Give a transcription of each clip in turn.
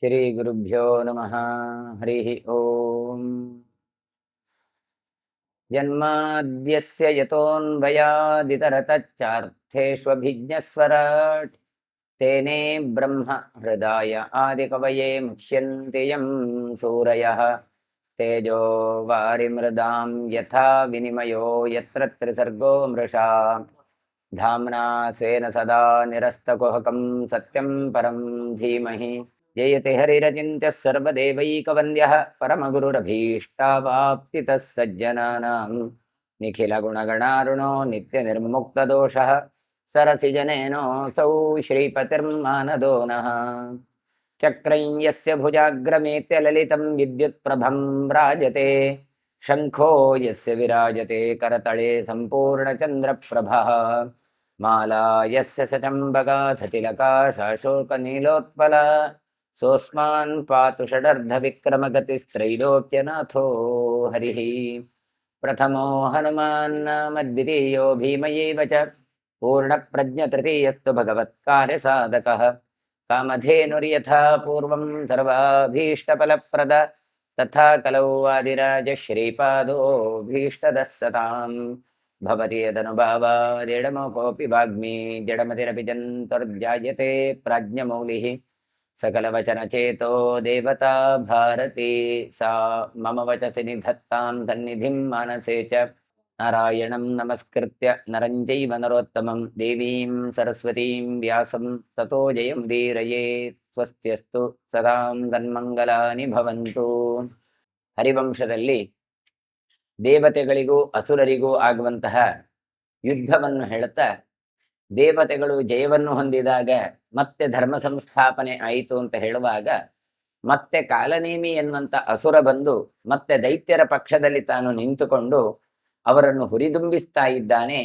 ಶ್ರೀ ಗುರುಭ್ಯೋ ನಮಃ. ಹರಿ ಓಂ. ಜನ್ಮಾದ್ಯಸ್ಯ ಯತೋನ್ವಯಾದಿತರತಶ್ಚಾರ್ಥೇಷ್ವಭಿಜ್ಞಸ್ವರಾಟ್ ತೇನೇ ಬ್ರಹ್ಮ ಹೃದಯ ಆದಿಕವಯೇ ಮುಹ್ಯಂತಿ ಯಂ ಸೂರಯಃ ತೇಜೋ ವಾರಿಮೃದಾಂ ಯಥಾ ವಿನಿಮಯೋ ಯತ್ರ ತ್ರಿಸರ್ಗೋ ಮೃಷಾ ಧಾಮ್ನಾ ಸ್ವೇನ ಸದಾ ನಿರಸ್ತಕುಹಕಂ ಸತ್ಯಂ ಪರಂ ಧೀಮಹಿ ಜಯತೆ ಹರಿರಚಿಂತ್ಯ ಸರ್ವದೇವೈಕವಂದ್ಯಃ ಪರಮಗುರುರಭೀಷ್ಟಾವಾಪ್ತಿತಃ ಸಜ್ಜನಾನಾಂ ನಿಖಿಲ ಗುಣಗಣಾರುಣೋ ನಿತ್ಯ ನಿರ್ಮುಕ್ತದೋಷಃ ಸರಸಿಜನೇನೋऽಸೌ ಶ್ರೀಪತಿರ್ಮಾನದೋ ನಃ. ಚಕ್ರಂ ಯಸ್ಯ ಭುಜಾಗ್ರಮೇತ್ಯ ಲಲಿತಂ ವಿದ್ಯುತ್ಪ್ರಭಂ ರಾಜತೆ ಶಂಖೋ ಯಸ್ಯ ವಿರಾಜತೆ ಕರತಳೆ ಸಂಪೂರ್ಣಚಂದ್ರಪ್ರಭಃ ಮಾಲಾ ಯಸ್ಯ ಸಚಂಬಕಾ ಸತಿಲಕಾ ಶಾಶೋಕನೀಲೋತ್ಪಲ ಸೋಸ್ಮಾನ್ ಪಾತು ಷಡರ್ಧವಿಕ್ರಮಗತಿಸ್ತ್ರೈಲೋಕ್ಯನಾಥೋ ಹರಿಃ. ಪ್ರಥಮೋ ಹನುಮಾನ್ ನಾಮ ದ್ವಿತೀಯೋ ಭೀಮಯೇವ ಚ ಪೂರ್ಣಪ್ರಜ್ಞತೃತೀಯಸ್ತು ಭಗವತ್ಕಾರ್ಯಸಾಧಕಃ ಕಾಮಧೇನುರ್ಯಥಾ ಪೂರ್ವಂ ಸರ್ವಾಭೀಷ್ಟಫಲಪ್ರದ ತಥಾ ಕಲೌ ವಾದಿರಾಜ ಶ್ರೀಪಾದೋ ಭೀಷ್ಟದಃ ಸತಾಂ ಭವತಿ ಯದನುಭಾವಾದಿಡಮೋಕೋऽಪಿ ವಾಗ್ಮಿ ಜಡಮತಿರಪಿ ಜಂತುರ್ಜಾಯತೆ ಪ್ರಾಜ್ಞಮೌಲಿಃ सकलवचनचेतो देवता भारती सा मम वचसि निधत्तां सन्निधिं मानसे च नारायणं नमस्कृत्य नरं चैव नरोत्तमं देवीं सरस्वतीं व्यासं ततो जयमुदीरयेत्. ಸ್ವಸ್ತ್ಯಸ್ತು ಸದಾಂ ತನ್ಮಂಗಲಾನಿ ಭವಂತು. ಹರಿವಂಶದಲ್ಲಿ ದೇವತೆಗಳಿಗೂ ಅಸುರರಿಗೂ ಆಗುವಂತಹ ಯುದ್ಧವನ್ನು ಹೇಳುತ್ತಾ ದೇವತೆಗಳು ಜಯವನ್ನು ಹೊಂದಿದಾಗ ಮತ್ತೆ ಧರ್ಮ ಸಂಸ್ಥಾಪನೆ ಆಯಿತು ಅಂತ ಹೇಳುವಾಗ ಮತ್ತೆ ಕಾಲನೇಮಿ ಎನ್ನುವಂತ ಅಸುರ ಬಂದು ಮತ್ತೆ ದೈತ್ಯರ ಪಕ್ಷದಲ್ಲಿ ತಾನು ನಿಂತುಕೊಂಡು ಅವರನ್ನು ಹುರಿದುಂಬಿಸ್ತಾ ಇದ್ದಾನೆ.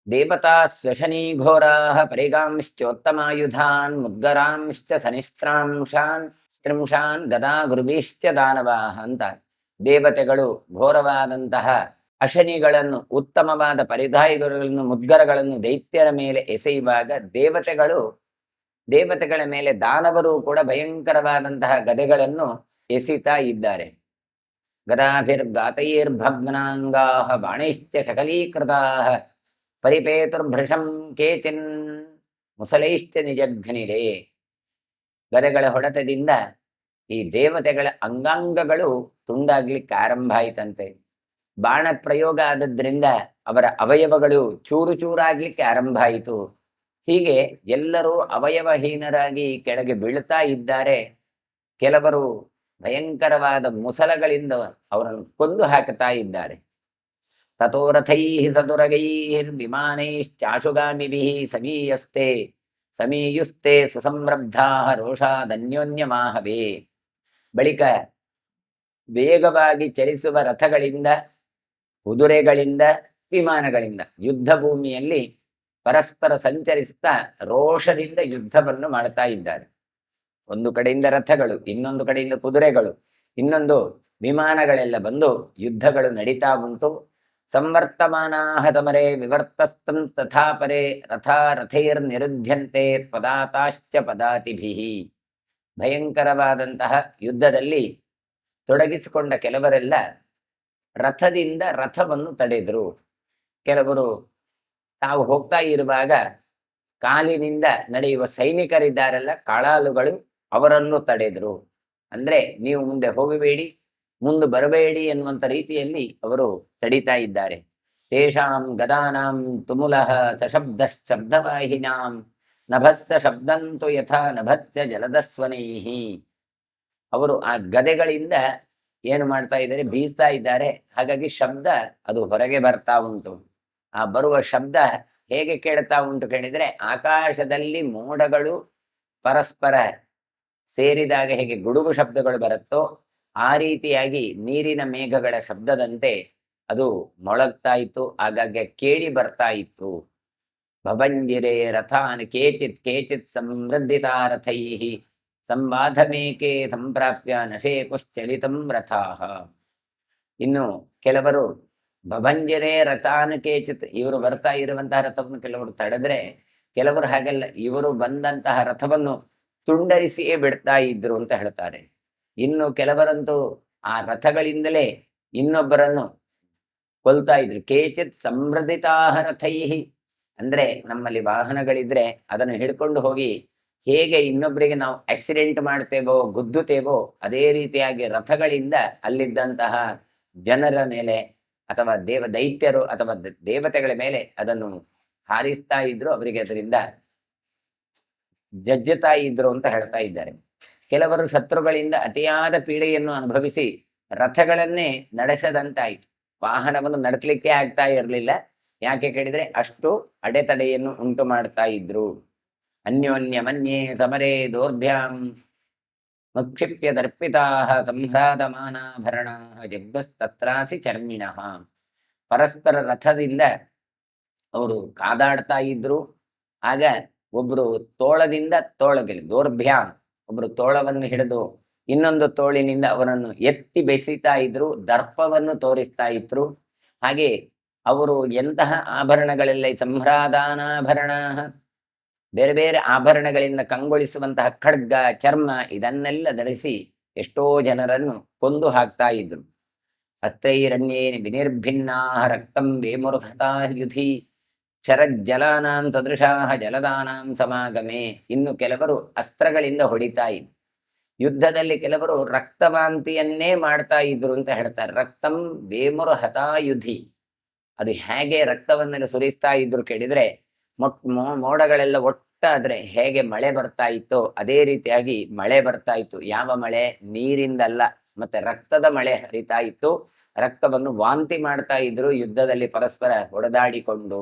ದೇವತಾ ಸ್ವಶನೀಘೋರಾಹ ಪರಿಗಾಂಶ್ಚೋತ್ತಮಾಯುಧಾನ್ ಮುದ್ಗರಾಂಶ್ಚ ಸನಿಸ್ತ್ರಾಂಶಾನ್ ಸ್ತ್ರಿಂಶಾನ್ ಗದಾ ಗುರುವಿಶ್ಚ ದಾನವಾಹ ಅಂತ ದೇವತೆಗಳು ಘೋರವಾದಂತಹ ಅಶನಿಗಳನ್ನು ಉತ್ತಮವಾದ ಪರಿಧಾಯಿಗಳನ್ನು ಮುದ್ಗರಗಳನ್ನು ದೈತ್ಯರ ಮೇಲೆ ಎಸೆಯುವಾಗ ದೇವತೆಗಳ ಮೇಲೆ ದಾನವರು ಕೂಡ ಭಯಂಕರವಾದಂತಹ ಗದೆಗಳನ್ನು ಎಸಿತಾ ಇದ್ದಾರೆ. ಗದಾಭಿರ್ಗಾತೈರ್ಭಗ್ನಾಂಗಾಹ ಬಾಣೈಶ್ಚ ಶಕಲೀಕೃತಾಃ ಪರಿಪೇತುರ್ಭೃಶಂ ಕೇಚಿನ್ ಮುಸಲೈಶ್ಚ ನಿಜಘ್ನಿರೇ. ಗದೆಗಳ ಹೊಡೆತದಿಂದ ಈ ದೇವತೆಗಳ ಅಂಗಾಂಗಗಳು ತುಂಡಾಗ್ಲಿಕ್ಕೆ ಆರಂಭ ಆಯ್ತಂತೆ. ಬಾಣ ಪ್ರಯೋಗ ಆದದ್ರಿಂದ ಅವರ ಅವಯವಗಳು ಚೂರು ಚೂರಾಗ್ಲಿಕ್ಕೆ ಆರಂಭ ಆಯಿತು. ಹೀಗೆ ಎಲ್ಲರೂ ಅವಯವಹೀನರಾಗಿ ಕೆಳಗೆ ಬೀಳ್ತಾ ಇದ್ದಾರೆ. ಕೆಲವರು ಭಯಂಕರವಾದ ಮುಸಲಗಳಿಂದ ಅವರನ್ನು ಕೊಂದು ಹಾಕುತ್ತಾ ಇದ್ದಾರೆ. ತಥೋ ರಥೈಃ ಸದುರಗೈರ್ ವಿಮಾನೈಶ್ಚಾಶುಗಾಮಿಭಿಃ ಸಮೀಯುಸ್ತೆ ಸುಸಂರಬ್ಧಾಃ ರೋಷಾದನ್ಯೋನ್ಯಮಾಹವೇ. ಬಳಿಕ ವೇಗವಾಗಿ ಚಲಿಸುವ ರಥಗಳಿಂದ, ಕುದುರೆಗಳಿಂದ, ವಿಮಾನಗಳಿಂದ ಯುದ್ಧ ಭೂಮಿಯಲ್ಲಿ ಪರಸ್ಪರ ಸಂಚರಿಸುತ್ತಾ ರೋಷದಿಂದ ಯುದ್ಧವನ್ನು ಮಾಡ್ತಾ ಇದ್ದಾರೆ. ಒಂದು ಕಡೆಯಿಂದ ರಥಗಳು, ಇನ್ನೊಂದು ಕಡೆಯಿಂದ ಕುದುರೆಗಳು, ಇನ್ನೊಂದು ವಿಮಾನಗಳೆಲ್ಲ ಬಂದು ಯುದ್ಧಗಳು ನಡೀತಾ ಉಂಟು. ಸಂವರ್ತಮಾನಾಹ ತಮರೇ ವಿವರ್ತಸ್ತಂ ತಥಾ ಪರೇ ರಥಾ ರಥೈರ್ ನಿರುದ್ಯಂತೆ ಪದಾತಾಶ್ಚ ಪದಾತಿಭಿಃ. ಭಯಂಕರವಾದಂತಹ ಯುದ್ಧದಲ್ಲಿ ತೊಡಗಿಸಿಕೊಂಡ ಕೆಲವರೆಲ್ಲ ರಥದಿಂದ ರಥವನ್ನು ತಡೆದರು. ಕೆಲವರು ತಾವು ಹೋಗ್ತಾ ಇರುವಾಗ ಕಾಲಿನಿಂದ ನಡೆಯುವ ಸೈನಿಕರಿದ್ದಾರಲ್ಲ, ಕಾಳಾಲುಗಳು, ಅವರನ್ನು ತಡೆದರು. ಅಂದ್ರೆ ನೀವು ಮುಂದೆ ಹೋಗಬೇಡಿ, ಮುಂದೆ ಬರಬೇಡಿ ಎನ್ನುವಂತ ರೀತಿಯಲ್ಲಿ ಅವರು ತಡೀತಾ ಇದ್ದಾರೆ. ತೇಷಾಂ ಗದಾನಾಂ ತುಮುಲಃ ಸಶಬ್ದ ಶಬ್ದವಾಹಿನಾಂ ನಭಸ್ಸ ಶಬ್ದಂತು ಯಥಾ ನಭಸ್ಯ ಜಲದಸ್ವನೈಃ. ಅವರು ಆ ಗದೆಗಳಿಂದ ಏನು ಮಾಡ್ತಾ ಇದ್ದಾರೆ, ಬೀಸ್ತಾ ಇದ್ದಾರೆ. ಹಾಗಾಗಿ ಶಬ್ದ ಅದು ಹೊರಗೆ ಬರ್ತಾ ಉಂಟು. ಆ ಬರುವ ಶಬ್ದ ಹೇಗೆ ಕೇಳ್ತಾ ಉಂಟು ಕೇಳಿದ್ರೆ, ಆಕಾಶದಲ್ಲಿ ಮೋಡಗಳು ಪರಸ್ಪರ ಸೇರಿದಾಗ ಹೇಗೆ ಗುಡುಗು ಶಬ್ದಗಳು ಬರುತ್ತೋ ಆ ರೀತಿಯಾಗಿ ನೀರಿನ ಮೇಘಗಳ ಶಬ್ದದಂತೆ ಅದು ಮೊಳಗ್ತಾ ಇತ್ತು, ಆಗಾಗ್ಗೆ ಕೇಳಿ ಬರ್ತಾ ಇತ್ತು. ಭವಂಜಿರೇ ರಥಾನ್ ಕೇಚಿತ್ ಕೇಚಿತ್ ಸಮೃದ್ಧಿತಾ ರಥೈಃ ಸಂವಾದಮೇಕೆ ಸಂಪ್ರಾಪ್ಯ ನಶೇಕುಶ್ಚಲಿತಂ ರಥಾಃ. ಇನ್ನು ಕೆಲವರು ಭಭಂಜರೇ ರಥಾನ್ ಕೇಚಿತ್, ಇವರು ಬರ್ತಾ ಇರುವಂತಹ ರಥವನ್ನು ಕೆಲವರು ತಡೆದ್ರೆ, ಕೆಲವರು ಹಾಗೆಲ್ಲ ಇವರು ಬಂದಂತಹ ರಥವನ್ನು ತುಂಡರಿಸಿಯೇ ಬಿಡ್ತಾ ಇದ್ರು ಅಂತ ಹೇಳ್ತಾರೆ. ಇನ್ನು ಕೆಲವರಂತೂ ಆ ರಥಗಳಿಂದಲೇ ಇನ್ನೊಬ್ಬರನ್ನು ಕೊಲ್ತಾ ಇದ್ರು. ಕೇಚಿತ್ ಸಂವೃದಿತಾಹ ರಥೈಹಿ, ಅಂದ್ರೆ ನಮ್ಮಲ್ಲಿ ವಾಹನಗಳಿದ್ರೆ ಅದನ್ನು ಹಿಡ್ಕೊಂಡು ಹೋಗಿ ಹೇಗೆ ಇನ್ನೊಬ್ಬರಿಗೆ ನಾವು ಆಕ್ಸಿಡೆಂಟ್ ಮಾಡ್ತೇವೋ ಗುದ್ದುತ್ತೇವೋ ಅದೇ ರೀತಿಯಾಗಿ ರಥಗಳಿಂದ ಅಲ್ಲಿದ್ದಂತಹ ಜನರ ಮೇಲೆ ಅಥವಾ ದೈತ್ಯರು ಅಥವಾ ದೇವತೆಗಳ ಮೇಲೆ ಅದನ್ನು ಹಾರಿಸ್ತಾ ಇದ್ರು, ಅವರಿಗೆ ಅದರಿಂದ ಜಜ್ಜುತ್ತಾ ಇದ್ರು ಅಂತ ಹೇಳ್ತಾ ಇದ್ದಾರೆ. ಕೆಲವರು ಶತ್ರುಗಳಿಂದ ಅತಿಯಾದ ಪೀಡೆಯನ್ನು ಅನುಭವಿಸಿ ರಥಗಳನ್ನೇ ನಡೆಸದಂತಾಯಿತು. ವಾಹನವನ್ನು ನಡಸಲಿಕ್ಕೆ ಆಗ್ತಾ ಇರಲಿಲ್ಲ. ಯಾಕೆ ಕೇಳಿದ್ರೆ ಅಷ್ಟು ಅಡೆತಡೆಯನ್ನು ಉಂಟು ಮಾಡ್ತಾ ಇದ್ರು. ಅನ್ಯೋನ್ಯ ಮನ್ಯೇ ಸಮರೇ ದೌರ್ಭ್ಯಾಂ ಮುಕ್ಷಿಪ್ಯ ದರ್ಪಿತಾ ಸಂಹ್ರಾದಮಾನಾಭರಣ ಜಗ್ಗಸ್ತತ್ರಾಸಿ ಚರ್ಮಿಣಃ. ಪರಸ್ಪರ ರಥದಿಂದ ಅವರು ಕಾದಾಡ್ತಾ ಇದ್ರು. ಆಗ ಒಬ್ರು ತೋಳದಿಂದ ತೋಳಗೆ ದೌರ್ಭ್ಯಾಂ, ಒಬ್ರು ತೋಳವನ್ನು ಹಿಡಿದು ಇನ್ನೊಂದು ತೋಳಿನಿಂದ ಅವರನ್ನು ಎತ್ತಿ ಬೆಸಿತಾ ಇದ್ರು, ದರ್ಪವನ್ನು ತೋರಿಸ್ತಾ ಇದ್ರು. ಹಾಗೆ ಅವರು ಎಂತಹ ಆಭರಣಗಳೆಲ್ಲ ಸಂಹ್ರಾದಾನಾಭರಣ, ಬೇರೆ ಬೇರೆ ಆಭರಣಗಳಿಂದ ಕಂಗೊಳಿಸುವಂತಹ ಖಡ್ಗ ಚರ್ಮ ಇದನ್ನೆಲ್ಲ ಧರಿಸಿ ಎಷ್ಟೋ ಜನರನ್ನು ಕೊಂದು ಹಾಕ್ತಾ ಇದ್ರು. ಅಸ್ತ್ರೈರಣ್ಯೇನ ವಿನಿರ್ಭಿನ್ನಾ ರಕ್ತಂ ವೇಮುರ್ಹತಾ ಯುಧಿ ಶರಜ್ಜಲಾನಾಂ ಸದೃಶಾಹ ಜಲದಾನಾಂ ಸಮಾಗಮೆ. ಇನ್ನು ಕೆಲವರು ಅಸ್ತ್ರಗಳಿಂದ ಹೊಡಿತಾ ಇದ್ರು. ಯುದ್ಧದಲ್ಲಿ ಕೆಲವರು ರಕ್ತವಾಂತಿಯನ್ನೇ ಮಾಡ್ತಾ ಇದ್ರು ಅಂತ ಹೇಳ್ತಾರೆ. ರಕ್ತಂ ವೇಮುರ್ಹತಾ ಯುಧಿ, ಅದು ಹೇಗೆ ರಕ್ತವನ್ನೆಲ್ಲ ಸುರಿಸ್ತಾ ಇದ್ರು ಕೇಳಿದ್ರೆ, ಮೋಡಗಳೆಲ್ಲ ಒಟ್ಟಾದ್ರೆ ಹೇಗೆ ಮಳೆ ಬರ್ತಾ ಇತ್ತೋ ಅದೇ ರೀತಿಯಾಗಿ ಮಳೆ ಬರ್ತಾ ಇತ್ತು. ಯಾವ ಮಳೆ? ನೀರಿಂದಲ್ಲ, ಮತ್ತೆ ರಕ್ತದ ಮಳೆ ಹರಿತಾ ಇತ್ತು. ರಕ್ತವನ್ನು ವಾಂತಿ ಮಾಡ್ತಾ ಇದ್ರು ಯುದ್ಧದಲ್ಲಿ ಪರಸ್ಪರ ಹೊಡೆದಾಡಿಕೊಂಡು.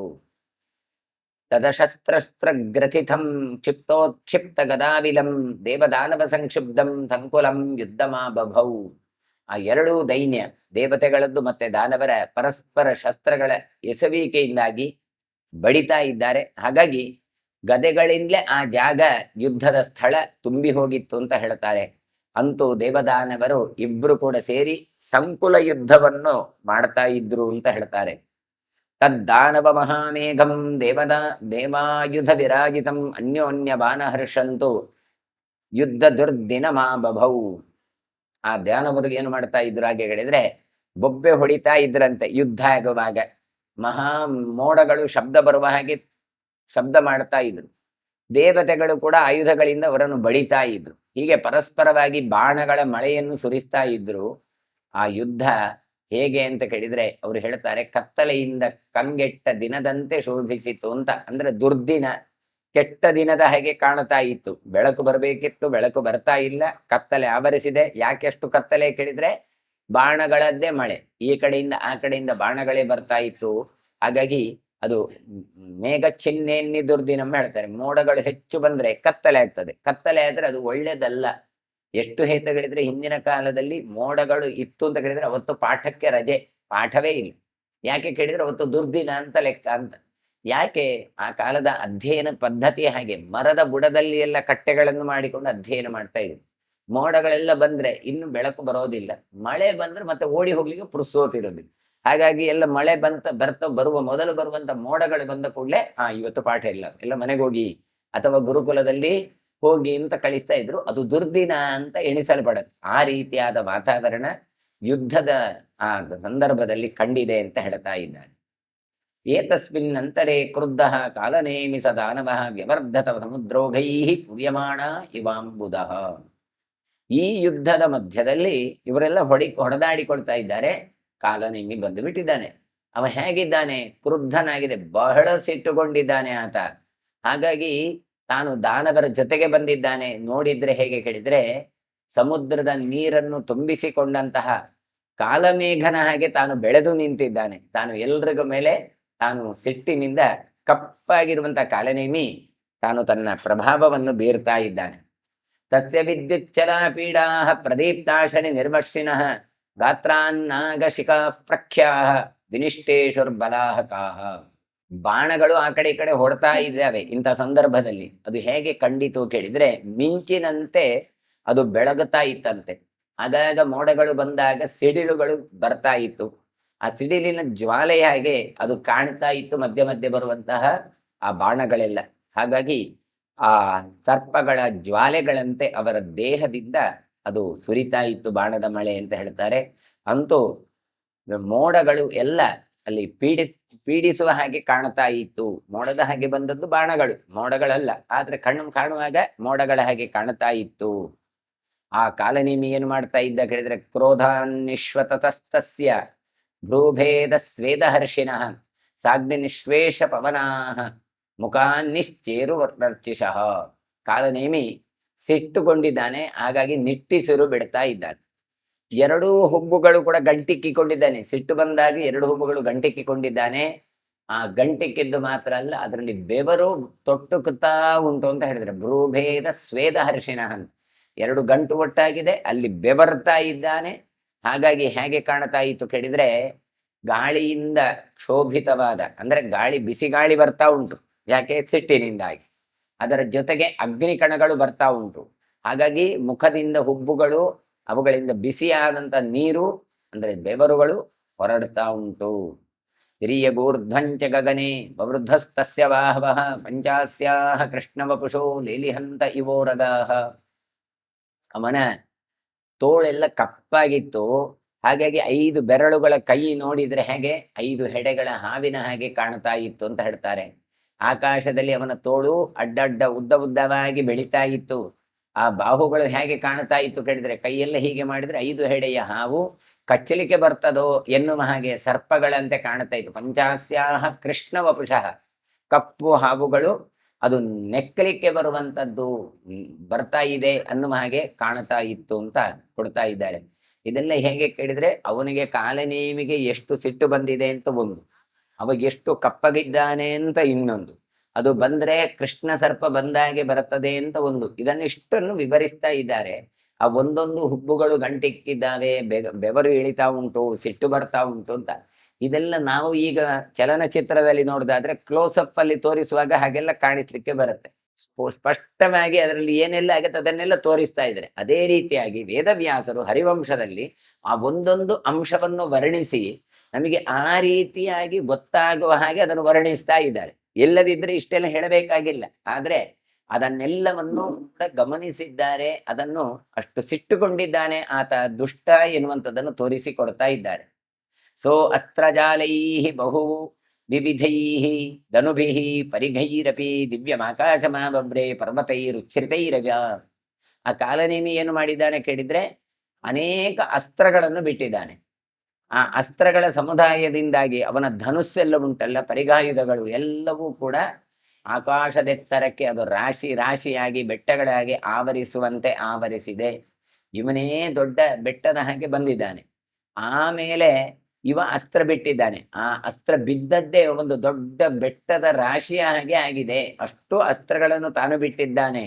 ತದಶಸ್ತ್ರಸ್ತ್ರ ಗ್ರಥಿತಂ ಕ್ಷಿಪ್ತೋತ್ಕ್ಷಿಪ್ತ ಗದಾವಿಲಂ ದೇವದಾನವ ಸಂಕ್ಷುಬ್ಧಂ ಸಂಕುಲಂ ಯುದ್ಧಮಾ ಬಭೌ. ಆ ಎರಡೂ ದೈನ್ಯ, ದೇವತೆಗಳದ್ದು ಮತ್ತೆ ದಾನವರ ಪರಸ್ಪರ ಶಸ್ತ್ರಗಳ ಎಸವಿಕೆಯಿಂದಾಗಿ ಬಡಿತಾ ಇದ್ದಾರೆ. ಹಾಗಾಗಿ ಗದೆಗಳಿಂದಲೇ ಆ ಜಾಗ ಯುದ್ಧದ ಸ್ಥಳ ತುಂಬಿ ಹೋಗಿತ್ತು ಅಂತ ಹೇಳ್ತಾರೆ. ಅಂತೂ ದೇವದಾನವರು ಇಬ್ರು ಕೂಡ ಸೇರಿ ಸಂಕುಲ ಯುದ್ಧವನ್ನು ಮಾಡ್ತಾ ಇದ್ರು ಅಂತ ಹೇಳ್ತಾರೆ. ತದ್ದಾನವ ಮಹಾಮೇಘಂ ದೇವಾಯುಧ ವಿರಾಜಿತಂ ಅನ್ಯೋನ್ಯ ಬಾನಹರ್ಷಂತು ಯುದ್ಧ ದುರ್ದಿನ ಮಾ ಬಭೌ. ಆ ದಾನವರು ಏನು ಮಾಡ್ತಾ ಇದ್ರು ಹಾಗೆ ಹೇಳಿದ್ರೆ, ಬೊಬ್ಬೆ ಹೊಡಿತಾ ಇದ್ರಂತೆ ಯುದ್ಧ ಆಗುವಾಗ. ಮಹಾ ಮೋಡಗಳು ಶಬ್ದ ಬರುವ ಹಾಗೆ ಶಬ್ದ ಮಾಡ್ತಾ ಇದ್ರು. ದೇವತೆಗಳು ಕೂಡ ಆಯುಧಗಳಿಂದ ಅವರನ್ನು ಬಡಿತಾ ಇದ್ರು. ಹೀಗೆ ಪರಸ್ಪರವಾಗಿ ಬಾಣಗಳ ಮಳೆಯನ್ನು ಸುರಿಸ್ತಾ ಇದ್ರು. ಆ ಯುದ್ಧ ಹೇಗೆ ಅಂತ ಕೇಳಿದ್ರೆ ಅವರು ಹೇಳ್ತಾರೆ, ಕತ್ತಲೆಯಿಂದ ಕಂಗೆಟ್ಟ ದಿನದಂತೆ ಶೋಭಿಸಿತು ಅಂತ. ಅಂದ್ರೆ ದುರ್ದಿನ, ಕೆಟ್ಟ ದಿನದ ಹಾಗೆ ಕಾಣ್ತಾ ಇತ್ತು. ಬೆಳಕು ಬರಬೇಕಿತ್ತು, ಬೆಳಕು ಬರ್ತಾ ಇಲ್ಲ, ಕತ್ತಲೆ ಆವರಿಸಿದೆ. ಯಾಕೆಷ್ಟು ಕತ್ತಲೆ ಕೇಳಿದ್ರೆ ಬಾಣಗಳದ್ದೇ ಮಳೆ, ಈ ಕಡೆಯಿಂದ ಆ ಕಡೆಯಿಂದ ಬಾಣಗಳೇ ಬರ್ತಾ ಇತ್ತು. ಹಾಗಾಗಿ ಅದು ಮೇಘ ಚಿಹ್ನೆಯನ್ನಿ ದುರ್ದಿನಂ ಹೇಳ್ತಾರೆ. ಮೋಡಗಳು ಹೆಚ್ಚು ಬಂದ್ರೆ ಕತ್ತಲೆ ಆಗ್ತದೆ. ಕತ್ತಲೆ ಆದ್ರೆ ಅದು ಒಳ್ಳೇದಲ್ಲ. ಎಷ್ಟು ಹೇಳಿದ್ರೆ ಹಿಂದಿನ ಕಾಲದಲ್ಲಿ ಮೋಡಗಳು ಇತ್ತು ಅಂತ ಕೇಳಿದ್ರೆ ಅವತ್ತು ಪಾಠಕ್ಕೆ ರಜೆ, ಪಾಠವೇ ಇಲ್ಲ. ಯಾಕೆ ಕೇಳಿದ್ರೆ ಅವತ್ತು ದುರ್ದಿನ ಅಂತ ಲೆಕ್ಕ ಅಂತ. ಯಾಕೆ? ಆ ಕಾಲದ ಅಧ್ಯಯನ ಪದ್ಧತಿ ಹಾಗೆ. ಮರದ ಬುಡದಲ್ಲಿ ಎಲ್ಲ ಕಟ್ಟೆಗಳನ್ನು ಮಾಡಿಕೊಂಡು ಅಧ್ಯಯನ ಮಾಡ್ತಾ ಇದ್ರು. ಮೋಡಗಳೆಲ್ಲ ಬಂದ್ರೆ ಇನ್ನು ಬೆಳಕು ಬರೋದಿಲ್ಲ, ಮಳೆ ಬಂದ್ರೆ ಮತ್ತೆ ಓಡಿ ಹೋಗ್ಲಿಕ್ಕೆ ಪುರ್ಸೋತಿರೋದಿಲ್ಲ. ಹಾಗಾಗಿ ಎಲ್ಲ ಮಳೆ ಮೊದಲು ಬರುವಂತ ಮೋಡಗಳು ಬಂದ ಕೂಡಲೇ ಇವತ್ತು ಪಾಠ ಇಲ್ಲ, ಎಲ್ಲ ಮನೆಗೆ ಹೋಗಿ ಅಥವಾ ಗುರುಕುಲದಲ್ಲಿ ಹೋಗಿ ಅಂತ ಕಳಿಸ್ತಾ ಇದ್ರು. ಅದು ದುರ್ದಿನ ಅಂತ ಎಣಿಸಲ್ಪಡತ್ತೆ. ಆ ರೀತಿಯಾದ ವಾತಾವರಣ ಯುದ್ಧದ ಆ ಸಂದರ್ಭದಲ್ಲಿ ಕಂಡಿದೆ ಅಂತ ಹೇಳ್ತಾ ಇದ್ದಾರೆ. ಏತಸ್ಮಿನ್ ಅಂತರೇ ಕ್ರುದ್ಧ ಕಾಲನೇಮಿಸ ದಾನವ ವ್ಯವರ್ಧತ ಸಮುದ್ರೋಘೈ ಪುರ್ಯಮಾಣ ಇವಾಂಬುಧ. ಈ ಯುದ್ಧದ ಮಧ್ಯದಲ್ಲಿ ಇವರೆಲ್ಲ ಹೊಡೆದಾಡಿಕೊಳ್ತಾ ಇದ್ದಾರೆ. ಕಾಲನೇಮಿ ಬಂದು ಬಿಟ್ಟಿದ್ದಾನೆ. ಅವ ಹೇಗಿದ್ದಾನೆ? ಕ್ರುದ್ಧನಾಗಿದೆ, ಬಹಳ ಸಿಟ್ಟುಗೊಂಡಿದ್ದಾನೆ ಆತ. ಹಾಗಾಗಿ ತಾನು ದಾನವರ ಜೊತೆಗೆ ಬಂದಿದ್ದಾನೆ. ನೋಡಿದ್ರೆ ಹೇಗೆ ಕೇಳಿದ್ರೆ ಸಮುದ್ರದ ನೀರನ್ನು ತುಂಬಿಸಿಕೊಂಡಂತಹ ಕಾಲಮೇಘನ ಹಾಗೆ ತಾನು ಬೆಳೆದು ನಿಂತಿದ್ದಾನೆ. ತಾನು ಎಲ್ರಿಗೂ ಮೇಲೆ ತಾನು ಸಿಟ್ಟಿನಿಂದ ಕಪ್ಪಾಗಿರುವಂತಹ ಕಾಲನೇಮಿ ತಾನು ತನ್ನ ಪ್ರಭಾವವನ್ನು ಬೀರ್ತಾ ಇದ್ದಾನೆ. ತಸ್ಯ ವಿದ್ಯುಚ್ಚಲ ಪೀಡಾ ಪ್ರದೀಪ್ತಾಶನಿ ನಿರ್ಮರ್ಶಿನಃ ಗಾತ್ರಾನ್ನಾಗ ಶಿಖಾ ಪ್ರಖ್ಯಾಹ ವಿನಿಷ್ಟೇಶುರ್ಬಲಾಹಕಾಹ. ಬಾಣಗಳು ಆ ಕಡೆ ಈ ಕಡೆ ಹೊಡ್ತಾ ಇದ್ದಾವೆ. ಇಂಥ ಸಂದರ್ಭದಲ್ಲಿ ಅದು ಹೇಗೆ ಕಂಡಿತು ಕೇಳಿದ್ರೆ ಮಿಂಚಿನಂತೆ ಅದು ಬೆಳಗುತ್ತಾ ಇತ್ತಂತೆ. ಆಗಾಗ ಮೋಡಗಳು ಬಂದಾಗ ಸಿಡಿಲುಗಳು ಬರ್ತಾ ಇತ್ತು. ಆ ಸಿಡಿಲಿನ ಜ್ವಾಲೆಯ ಹಾಗೆ ಅದು ಕಾಣ್ತಾ ಇತ್ತು ಮಧ್ಯೆ ಮಧ್ಯೆ ಬರುವಂತಹ ಆ ಬಾಣಗಳೆಲ್ಲ. ಹಾಗಾಗಿ ಆ ಸರ್ಪಗಳ ಜ್ವಾಲೆಗಳಂತೆ ಅವರ ದೇಹದಿಂದ ಅದು ಸುರಿತಾ ಇತ್ತು, ಬಾಣದ ಮಳೆ ಅಂತ ಹೇಳ್ತಾರೆ. ಅಂತೂ ಮೋಡಗಳು ಎಲ್ಲ ಅಲ್ಲಿ ಪೀಡಿಸುವ ಹಾಗೆ ಕಾಣ್ತಾ ಇತ್ತು. ಮೋಡದ ಹಾಗೆ ಬಂದದ್ದು ಬಾಣಗಳು, ಮೋಡಗಳಲ್ಲ, ಆದ್ರೆ ಕಣ್ಣು ಕಾಣುವಾಗ ಮೋಡಗಳ ಹಾಗೆ ಕಾಣ್ತಾ ಇತ್ತು. ಆ ಕಾಲನೇಮಿ ಏನು ಮಾಡ್ತಾ ಇದ್ದ ಕೇಳಿದ್ರೆ, ಕ್ರೋಧಾನ್ನಿಶ್ವತತಸ್ತಸ್ಯ ಭ್ರೂಭೇದ ಸ್ವೇದಹರ್ಷಿಣಃ ಸಾಗ್ನಿ ನಿಶ್ವೇಶ ಪವನಾಹ ಮುಖಾನ್ನಿಶ್ಚೇರುವರ್ಚಿಷಃ. ಕಾಲನೇಮಿ ಸಿಟ್ಟುಕೊಂಡಿದ್ದಾನೆ, ಹಾಗಾಗಿ ನಿಟ್ಟಿಸಿರು ಬಿಡ್ತಾ ಇದ್ದಾನೆ. ಎರಡೂ ಹುಬ್ಬುಗಳು ಕೂಡ ಗಂಟಿಕ್ಕಿಕೊಂಡಿದ್ದಾನೆ. ಸಿಟ್ಟು ಬಂದಾಗ ಎರಡು ಹುಬ್ಬುಗಳು ಗಂಟಿಕ್ಕಿಕೊಂಡಿದ್ದಾನೆ. ಆ ಗಂಟಿಕ್ಕಿದ್ದು ಮಾತ್ರ ಅಲ್ಲ, ಅದರಲ್ಲಿ ಬೆವರು ತೊಟ್ಟುಕ್ತಾ ಉಂಟು ಅಂತ ಹೇಳಿದ್ರೆ, ಭ್ರೂಭೇದ ಸ್ವೇದ ಹರ್ಷಿಣ ಅಂತ ಎರಡು ಗಂಟು ಒಟ್ಟಾಗಿದೆ, ಅಲ್ಲಿ ಬೆವರ್ತಾ ಇದ್ದಾನೆ. ಹಾಗಾಗಿ ಹೇಗೆ ಕಾಣ್ತಾ ಇತ್ತು ಕೇಳಿದ್ರೆ, ಗಾಳಿಯಿಂದ ಕ್ಷೋಭಿತವಾದ, ಅಂದ್ರೆ ಗಾಳಿ ಬಿಸಿ ಗಾಳಿ ಬರ್ತಾ ಉಂಟು, ಯಾಕೆ ಸಿಟ್ಟಿನಿಂದಾಗಿ. ಅದರ ಜೊತೆಗೆ ಅಗ್ನಿ ಕಣಗಳು ಬರ್ತಾ ಉಂಟು. ಹಾಗಾಗಿ ಮುಖದಿಂದ ಹುಬ್ಬುಗಳು, ಅವುಗಳಿಂದ ಬಿಸಿಯಾದಂತ ನೀರು ಅಂದ್ರೆ ಬೆವರುಗಳು ಹೊರಡ್ತಾ ಉಂಟು. ಹಿರಿಯಗೂರ್ಧ್ವಂಚ ಗಗನೆ ಬವೃದ್ಧಸ್ತಸ್ಯ ವಾಹವಃ ಪಂಚಾಸ್ಯಾಹ ಕೃಷ್ಣವಪುಷೋ ಲೇಲಿಹಂತ ಇವೋರಗಾಹ. ಅವನ ತೋಳೆಲ್ಲ ಕಪ್ಪಾಗಿತ್ತು, ಹಾಗಾಗಿ 5 ಬೆರಳುಗಳ ಕೈ ನೋಡಿದ್ರೆ ಹೇಗೆ 5 ಹೆಡೆಗಳ ಹಾವಿನ ಹಾಗೆ ಕಾಣ್ತಾ ಇತ್ತು ಅಂತ ಹೇಳ್ತಾರೆ. ಆಕಾಶದಲ್ಲಿ ಅವನ ತೋಳು ಅಡ್ಡಡ್ಡ ಉದ್ದ ಉದ್ದವಾಗಿ ಬೆಳೀತಾ ಇತ್ತು. ಆ ಬಾಹುಗಳು ಹೇಗೆ ಕಾಣ್ತಾ ಇತ್ತು ಕೇಳಿದ್ರೆ, ಕೈಯೆಲ್ಲ ಹೀಗೆ ಮಾಡಿದ್ರೆ 5 ಹೆಡೆಯ ಹಾವು ಕಚ್ಚಲಿಕ್ಕೆ ಬರ್ತದೋ ಎನ್ನುವ ಹಾಗೆ ಸರ್ಪಗಳಂತೆ ಕಾಣ್ತಾ ಇತ್ತು. ಪಂಚಾಸ್ಯಾಹ ಕೃಷ್ಣ ವಪುಷಃ, ಕಪ್ಪು ಹಾವುಗಳು ಅದು ನೆಕ್ಕಲಿಕ್ಕೆ ಬರುವಂತದ್ದು ಬರ್ತಾ ಇದೆ ಅನ್ನುವ ಹಾಗೆ ಕಾಣ್ತಾ ಇತ್ತು ಅಂತ ಕೊಡ್ತಾ ಇದ್ದಾರೆ. ಇದೆಲ್ಲ ಹೇಗೆ ಕೇಳಿದ್ರೆ, ಅವನಿಗೆ ಕಾಲನೇಮಿಗೆ ಎಷ್ಟು ಸಿಟ್ಟು ಬಂದಿದೆ ಅಂತ ಒಂದು, ಅವಾಗ ಎಷ್ಟು ಕಪ್ಪಗಿದ್ದಾನೆ ಅಂತ ಇನ್ನೊಂದು, ಅದು ಬಂದ್ರೆ ಕೃಷ್ಣ ಸರ್ಪ ಬಂದಾಗೆ ಬರುತ್ತದೆ ಅಂತ ಒಂದು, ಇದನ್ನಿಷ್ಟನ್ನು ವಿವರಿಸ್ತಾ ಇದ್ದಾರೆ. ಆ ಒಂದೊಂದು ಹುಬ್ಬುಗಳು ಗಂಟಿಕ್ಕಿದ್ದಾವೆ, ಬೆವರು ಇಳಿತಾ ಉಂಟು, ಸಿಟ್ಟು ಬರ್ತಾ ಉಂಟು ಅಂತ. ಇದೆಲ್ಲ ನಾವು ಈಗ ಚಲನಚಿತ್ರದಲ್ಲಿ ನೋಡಿದಾದ್ರೆ ಕ್ಲೋಸ್ ಅಪ್ ಅಲ್ಲಿ ತೋರಿಸುವಾಗ ಹಾಗೆಲ್ಲ ಕಾಣಿಸ್ಲಿಕ್ಕೆ ಬರುತ್ತೆ. ಸ್ಪಷ್ಟವಾಗಿ ಅದರಲ್ಲಿ ಏನೆಲ್ಲ ಆಗತ್ತೆ ಅದನ್ನೆಲ್ಲ ತೋರಿಸ್ತಾ ಇದ್ದಾರೆ. ಅದೇ ರೀತಿಯಾಗಿ ವೇದವ್ಯಾಸರು ಹರಿವಂಶದಲ್ಲಿ ಆ ಒಂದೊಂದು ಅಂಶವನ್ನು ವರ್ಣಿಸಿ ನಮಗೆ ಆ ರೀತಿಯಾಗಿ ಗೊತ್ತಾಗುವ ಹಾಗೆ ಅದನ್ನು ವರ್ಣಿಸ್ತಾ ಇದ್ದಾರೆ. ಇಲ್ಲದಿದ್ರೆ ಇಷ್ಟೆಲ್ಲ ಹೇಳಬೇಕಾಗಿಲ್ಲ, ಆದ್ರೆ ಅದನ್ನೆಲ್ಲವನ್ನು ಕೂಡ ಗಮನಿಸಿದ್ದಾರೆ. ಅದನ್ನು ಅಷ್ಟು ಸಿಟ್ಟುಕೊಂಡಿದ್ದಾನೆ ಆತ ದುಷ್ಟ ಎನ್ನುವಂಥದ್ದನ್ನು ತೋರಿಸಿಕೊಡ್ತಾ ಇದ್ದಾರೆ. ಸೋ ಅಸ್ತ್ರಜಾಲೈ ಬಹು ವಿವಿಧೈ ಧನುಭಿ ಪರಿಘೈರಪಿ ದಿವ್ಯಮಾಕಾಶಮಾಬ್ರೆ ಪರ್ವತೈರುಚ್ಛ್ರಿತೈರವ್ಯ. ಆ ಕಾಲನೇಮಿ ಏನು ಮಾಡಿದ್ದಾನೆ ಕೇಳಿದ್ರೆ, ಅನೇಕ ಅಸ್ತ್ರಗಳನ್ನು ಬಿಟ್ಟಿದ್ದಾನೆ. ಆ ಅಸ್ತ್ರಗಳ ಸಮುದಾಯದಿಂದಾಗಿ ಅವನ ಧನುಸ್ಸೆಲ್ಲ ಉಂಟಲ್ಲ, ಪರಿಗಾಯುಧಗಳು ಎಲ್ಲವೂ ಕೂಡ ಆಕಾಶದೆತ್ತರಕ್ಕೆ ಅದು ರಾಶಿ ರಾಶಿಯಾಗಿ ಬೆಟ್ಟಗಳಾಗಿ ಆವರಿಸುವಂತೆ ಆವರಿಸಿದೆ. ಇವನೇ ದೊಡ್ಡ ಬೆಟ್ಟದ ಹಾಗೆ ಬಂದಿದ್ದಾನೆ. ಆಮೇಲೆ ಇವ ಅಸ್ತ್ರ ಬಿಟ್ಟಿದ್ದಾನೆ. ಆ ಅಸ್ತ್ರ ಬಿದ್ದದ್ದೇ ಒಂದು ದೊಡ್ಡ ಬೆಟ್ಟದ ರಾಶಿಯ ಹಾಗೆ ಆಗಿದೆ. ಅಷ್ಟು ಅಸ್ತ್ರಗಳನ್ನು ತಾನು ಬಿಟ್ಟಿದ್ದಾನೆ.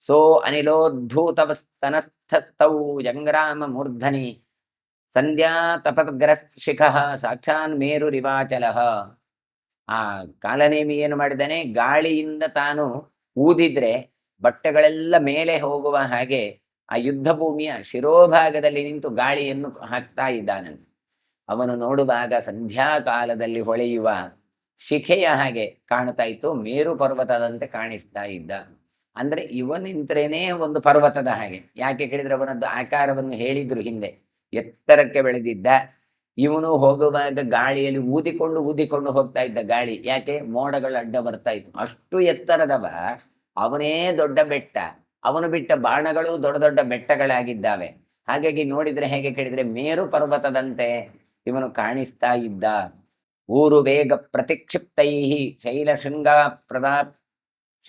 ಸೋ ಅನಿಲೋದ್ಧೂತವಸ್ತನಸ್ಥಸ್ಥೌ ಜಂಗ್ರಾಮ ಮೂರ್ಧನಿ ಸಂಧ್ಯಾ ತಪಗ್ರಶಿಖ ಸಾಕ್ಷಾನ್ ಮೇರುರಿವಾಚಲಃ. ಆ ಕಾಲನೇಮಿ ಏನು ಮಾಡಿದ್ದಾನೆ, ಗಾಳಿಯಿಂದ ತಾನು ಊದಿದ್ರೆ ಬಟ್ಟೆಗಳೆಲ್ಲ ಮೇಲೆ ಹೋಗುವ ಹಾಗೆ ಆ ಯುದ್ಧ ಭೂಮಿಯ ಶಿರೋಭಾಗದಲ್ಲಿ ನಿಂತು ಗಾಳಿಯನ್ನು ಹಾಕ್ತಾ ಇದ್ದಾನಂತೆ. ಅವನು ನೋಡುವಾಗ ಸಂಧ್ಯಾಕಾಲದಲ್ಲಿ ಹೊಳೆಯುವ ಶಿಖೆಯ ಹಾಗೆ ಕಾಣ್ತಾ ಇತ್ತು, ಮೇರು ಪರ್ವತದಂತೆ ಕಾಣಿಸ್ತಾ ಇದ್ದ. ಅಂದ್ರೆ ಇವನಿಂತ್ರೇನೆ ಒಂದು ಪರ್ವತದ ಹಾಗೆ. ಯಾಕೆ ಕೇಳಿದ್ರೆ ಅವನದ್ದು ಆಕಾರವನ್ನು ಹೇಳಿದ್ರು ಹಿಂದೆ, ಎತ್ತರಕ್ಕೆ ಬೆಳೆದಿದ್ದ. ಇವನು ಹೋಗುವಾಗ ಗಾಳಿಯಲ್ಲಿ ಊದಿಕೊಂಡು ಊದಿಕೊಂಡು ಹೋಗ್ತಾ ಇದ್ದ ಗಾಳಿ, ಯಾಕೆ ಮೋಡಗಳು ಅಡ್ಡ ಬರ್ತಾ ಇತ್ತು. ಅಷ್ಟು ಎತ್ತರದವ, ಅವನೇ ದೊಡ್ಡ ಬೆಟ್ಟ, ಅವನು ಬಿಟ್ಟ ಬಾಣಗಳು ದೊಡ್ಡ ದೊಡ್ಡ ಬೆಟ್ಟಗಳಾಗಿದ್ದಾವೆ. ಹಾಗಾಗಿ ನೋಡಿದ್ರೆ ಹೇಗೆ ಕೇಳಿದ್ರೆ ಮೇರು ಪರ್ವತದಂತೆ ಇವನು ಕಾಣಿಸ್ತಾ ಇದ್ದ. ಊರು ವೇಗ ಪ್ರತಿಕ್ಷಿಪ್ತೈ ಶೈಲ